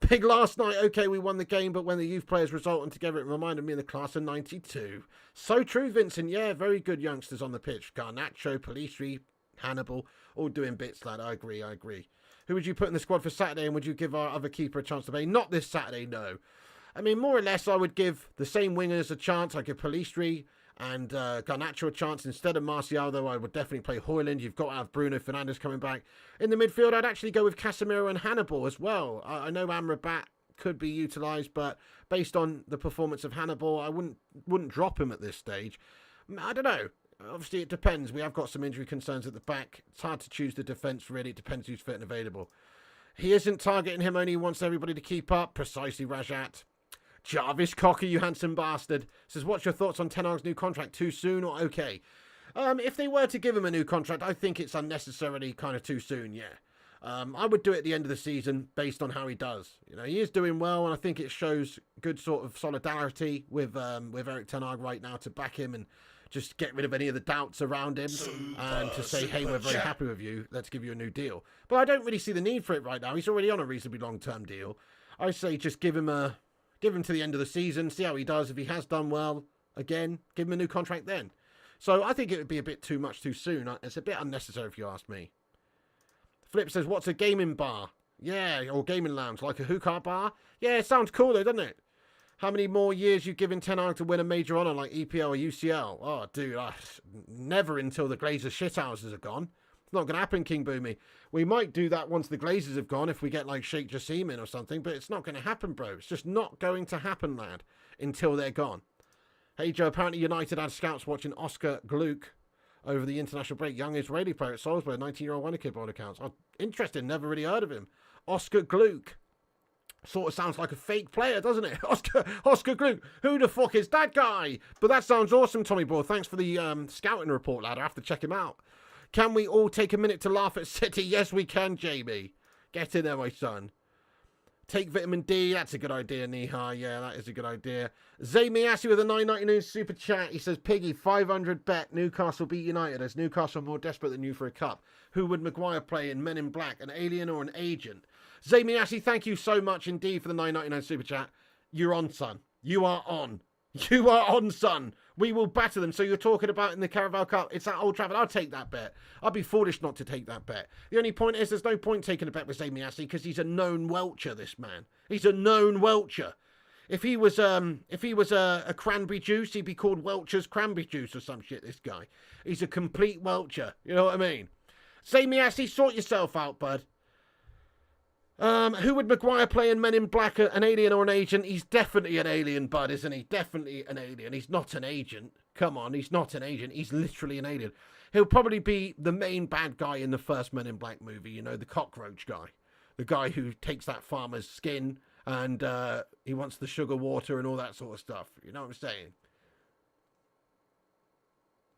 S1: Pig last night, okay, we won the game, but when the youth players resulted together, it reminded me of the class of 92. So true, Vincent. Yeah, very good youngsters on the pitch. Garnacho, Polistri, Hannibal, all doing bits, lad. I agree. Who would you put in the squad for Saturday, and would you give our other keeper a chance to play? Not this Saturday, no. I mean, more or less, I would give the same wingers a chance. I'd give Polistri and Garnacho a chance instead of Martial, though I would definitely play Højlund. You've got to have Bruno Fernandes coming back. In the midfield, I'd actually go with Casemiro and Hannibal as well. I know Amrabat could be utilised, but based on the performance of Hannibal, I wouldn't drop him at this stage. I don't know. Obviously, it depends. We have got some injury concerns at the back. It's hard to choose the defence, really. It depends who's fit and available. He isn't targeting him, only wants everybody to keep up. Precisely, Rajat. Jarvis Cocker, you handsome bastard, says, what's your thoughts on Ten Hag's new contract? Too soon or okay? If they were to give him a new contract, I think it's unnecessarily kind of too soon, yeah. I would do it at the end of the season based on how he does. You know, he is doing well, and I think it shows good sort of solidarity with Eric Ten Hag right now to back him and just get rid of any of the doubts around him and to say, hey, we're very happy with you. Let's give you a new deal. But I don't really see the need for it right now. He's already on a reasonably long-term deal. I say just give him to the end of the season, see how he does. If he has done well, again, give him a new contract then. So I think it would be a bit too much too soon. It's a bit unnecessary if you ask me. Flip says, what's a gaming bar? Yeah, or gaming lounge, like a hookah bar? Yeah, it sounds cool though, doesn't it? How many more years you giving Ten Hag to win a major honour like EPL or UCL? Oh, dude, never until the Glazers shithouses are gone. It's not going to happen, King Boomy. We might do that once the Glazers have gone if we get like Sheikh Jassim in or something, but it's not going to happen, bro. It's just not going to happen, lad, until they're gone. Hey, Joe, apparently United had scouts watching Oscar Gluck over the international break. Young Israeli player at Salzburg, 19-year-old wonder kid by all accounts. Oh, interesting, never really heard of him. Oscar Gluck. Sort of sounds like a fake player, doesn't it? Oscar Gluck. Who the fuck is that guy? But that sounds awesome, Tommy Boy. Thanks for the scouting report, lad. I have to check him out. Can we all take a minute to laugh at City? Yes, we can, Jamie. Get in there, my son. Take vitamin D. That's a good idea, Nihar. Yeah, that is a good idea. Zay Miyasi with a $9.99 super chat. He says, Piggy, 500 bet Newcastle beat United as Newcastle are more desperate than you for a cup. Who would Maguire play in Men in Black, an alien or an agent? Zay Miyasi, thank you so much indeed for the $9.99 super chat. You're on, son. You are on. You are on, son. We will batter them. So you're talking about in the Carabao Cup, it's at Old Trafford. I'll take that bet. I'd be foolish not to take that bet. The only point is there's no point taking a bet with Zamiassi because he's a known welcher, this man. He's a known welcher. If he was a cranberry juice, he'd be called Welcher's cranberry juice or some shit, this guy. He's a complete welcher. You know what I mean? Zamiassi, sort yourself out, bud. Who would Maguire play in Men in Black, an alien or an agent? He's definitely an alien, bud, isn't he? Definitely an alien. He's not an agent. Come on, he's not an agent. He's literally an alien. He'll probably be the main bad guy in the first Men in Black movie, you know, the cockroach guy. The guy who takes that farmer's skin and he wants the sugar water and all that sort of stuff. You know what I'm saying?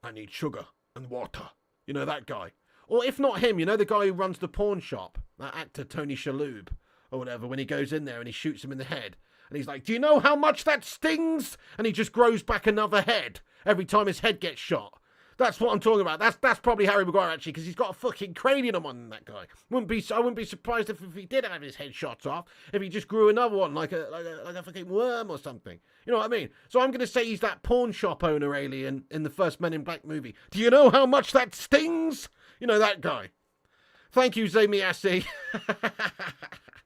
S1: I need sugar and water. You know, that guy. Or if not him, you know the guy who runs the pawn shop, that actor Tony Shalhoub, or whatever, when he goes in there and he shoots him in the head. And he's like, do you know how much that stings? And he just grows back another head every time his head gets shot. That's what I'm talking about. That's probably Harry Maguire, actually, because he's got a fucking cranium on that guy. I wouldn't be surprised if he did have his head shot off, if he just grew another one, like a fucking worm or something. You know what I mean? So I'm going to say he's that pawn shop owner alien in the first Men in Black movie. Do you know how much that stings? You know, that guy. Thank you, Zamiasi.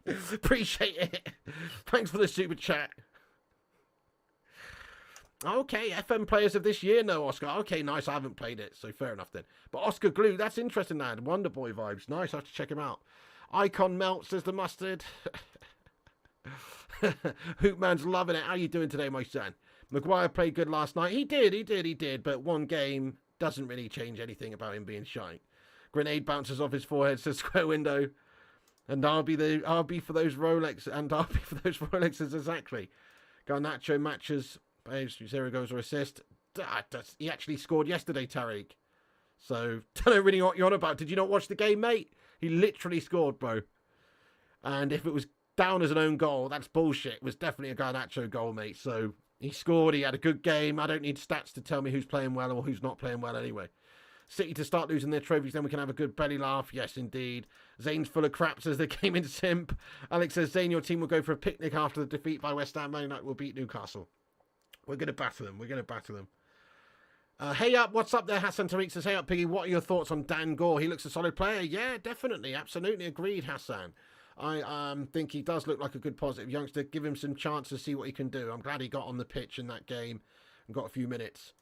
S1: Appreciate it. Thanks for the super chat. Okay, FM players of this year, no Oscar. Okay, nice. I haven't played it, so fair enough then. But Oscar Glue, that's interesting, lad. Wonder Boy vibes. Nice, I have to check him out. Icon Melt says the mustard. Hoopman's loving it. How you doing today, my son? Maguire played good last night. He did. But one game doesn't really change anything about him being shy. Grenade bounces off his forehead, says Square Window. And I'll be for those Rolex, and I'll be for those Rolexes, exactly. Garnacho matches. 0 goals or assist. He actually scored yesterday, Tariq. So, don't know really what you're on about. Did you not watch the game, mate? He literally scored, bro. And if it was down as an own goal, that's bullshit. It was definitely a Garnacho goal, mate. So, he scored. He had a good game. I don't need stats to tell me who's playing well or who's not playing well anyway. City to start losing their trophies, then we can have a good belly laugh. Yes, indeed. Zane's full of crap, says they came in simp. Alex says, Zane, your team will go for a picnic after the defeat by West Ham. Man United will beat Newcastle. We're going to batter them. Hey up, what's up there? Hassan Tariq says, hey up, Piggy, what are your thoughts on Dan Gore? He looks a solid player. Yeah, definitely. Absolutely agreed, Hassan. I think he does look like a good positive youngster. Give him some chance to see what he can do. I'm glad he got on the pitch in that game and got a few minutes.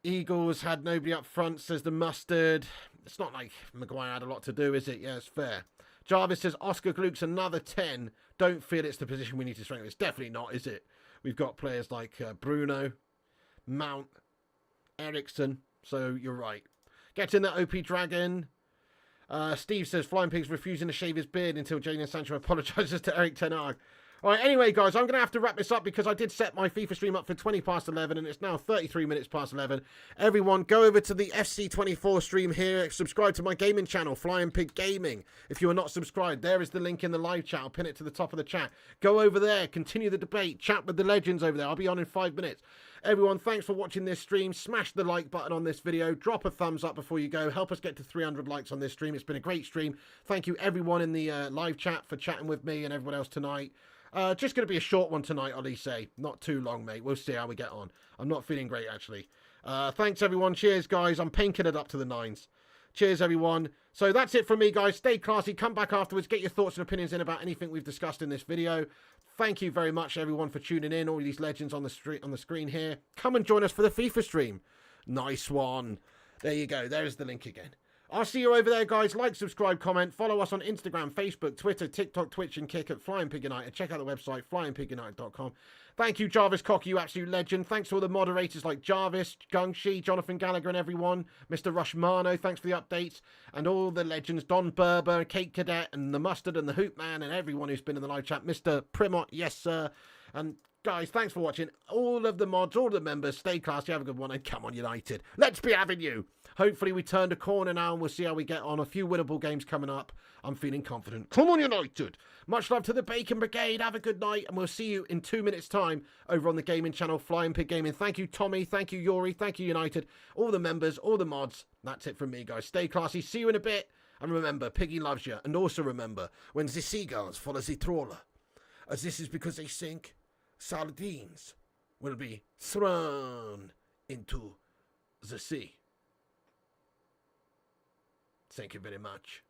S1: Eagles had nobody up front, says the mustard. It's not like Maguire had a lot to do, is it? Yeah, it's fair. Jarvis says, Oscar Gluck's another 10. Don't feel it's the position we need to strengthen. It's definitely not, is it? We've got players like Bruno, Mount, Ericsson. So you're right. Get in that OP Dragon. Steve says, Flying Pig's refusing to shave his beard until Jadon Sancho apologises to Eric Ten Hag. All right, anyway, guys, I'm going to have to wrap this up because I did set my FIFA stream up for 20 past 11 and it's now 33 minutes past 11. Everyone, go over to the FC24 stream here. Subscribe to my gaming channel, Flying Pig Gaming. If you are not subscribed, there is the link in the live chat. I'll pin it to the top of the chat. Go over there, continue the debate, chat with the legends over there. I'll be on in 5 minutes. Everyone, thanks for watching this stream. Smash the like button on this video. Drop a thumbs up before you go. Help us get to 300 likes on this stream. It's been a great stream. Thank you, everyone in the live chat for chatting with me and everyone else tonight. Just going to be a short one tonight, Ollie say. Not too long, mate. We'll see how we get on. I'm not feeling great, actually. Thanks, everyone. Cheers, guys. I'm pinking it up to the 9s. Cheers, everyone. So that's it from me, guys. Stay classy. Come back afterwards. Get your thoughts and opinions in about anything we've discussed in this video. Thank you very much, everyone, for tuning in. All these legends on the screen here. Come and join us for the FIFA stream. Nice one. There you go. There's the link again. I'll see you over there, guys. Like, subscribe, comment. Follow us on Instagram, Facebook, Twitter, TikTok, Twitch, and Kick at Flying Pig United. Check out the website, flyingpigunited.com. Thank you, Jarvis Cocky, you absolute legend. Thanks to all the moderators like Jarvis, Gungshi, Jonathan Gallagher, and everyone. Mr. Rushmano, thanks for the updates. And all the legends, Don Berber, Kate Cadet, and the Mustard, and the Hoop Man, and everyone who's been in the live chat. Mr. Primot, yes, sir. And guys, thanks for watching. All of the mods, all the members, stay classy, have a good one, and come on, United. Let's be having you. Hopefully we turned a corner now and we'll see how we get on. A few winnable games coming up. I'm feeling confident. Come on, United. Much love to the Bacon Brigade. Have a good night and we'll see you in 2 minutes' time over on the gaming channel, Flying Pig Gaming. Thank you, Tommy. Thank you, Yuri. Thank you, United. All the members, all the mods. That's it from me, guys. Stay classy. See you in a bit. And remember, Piggy loves you. And also remember, when the seagulls follow the trawler, as this is because they think sardines will be thrown into the sea. Thank you very much.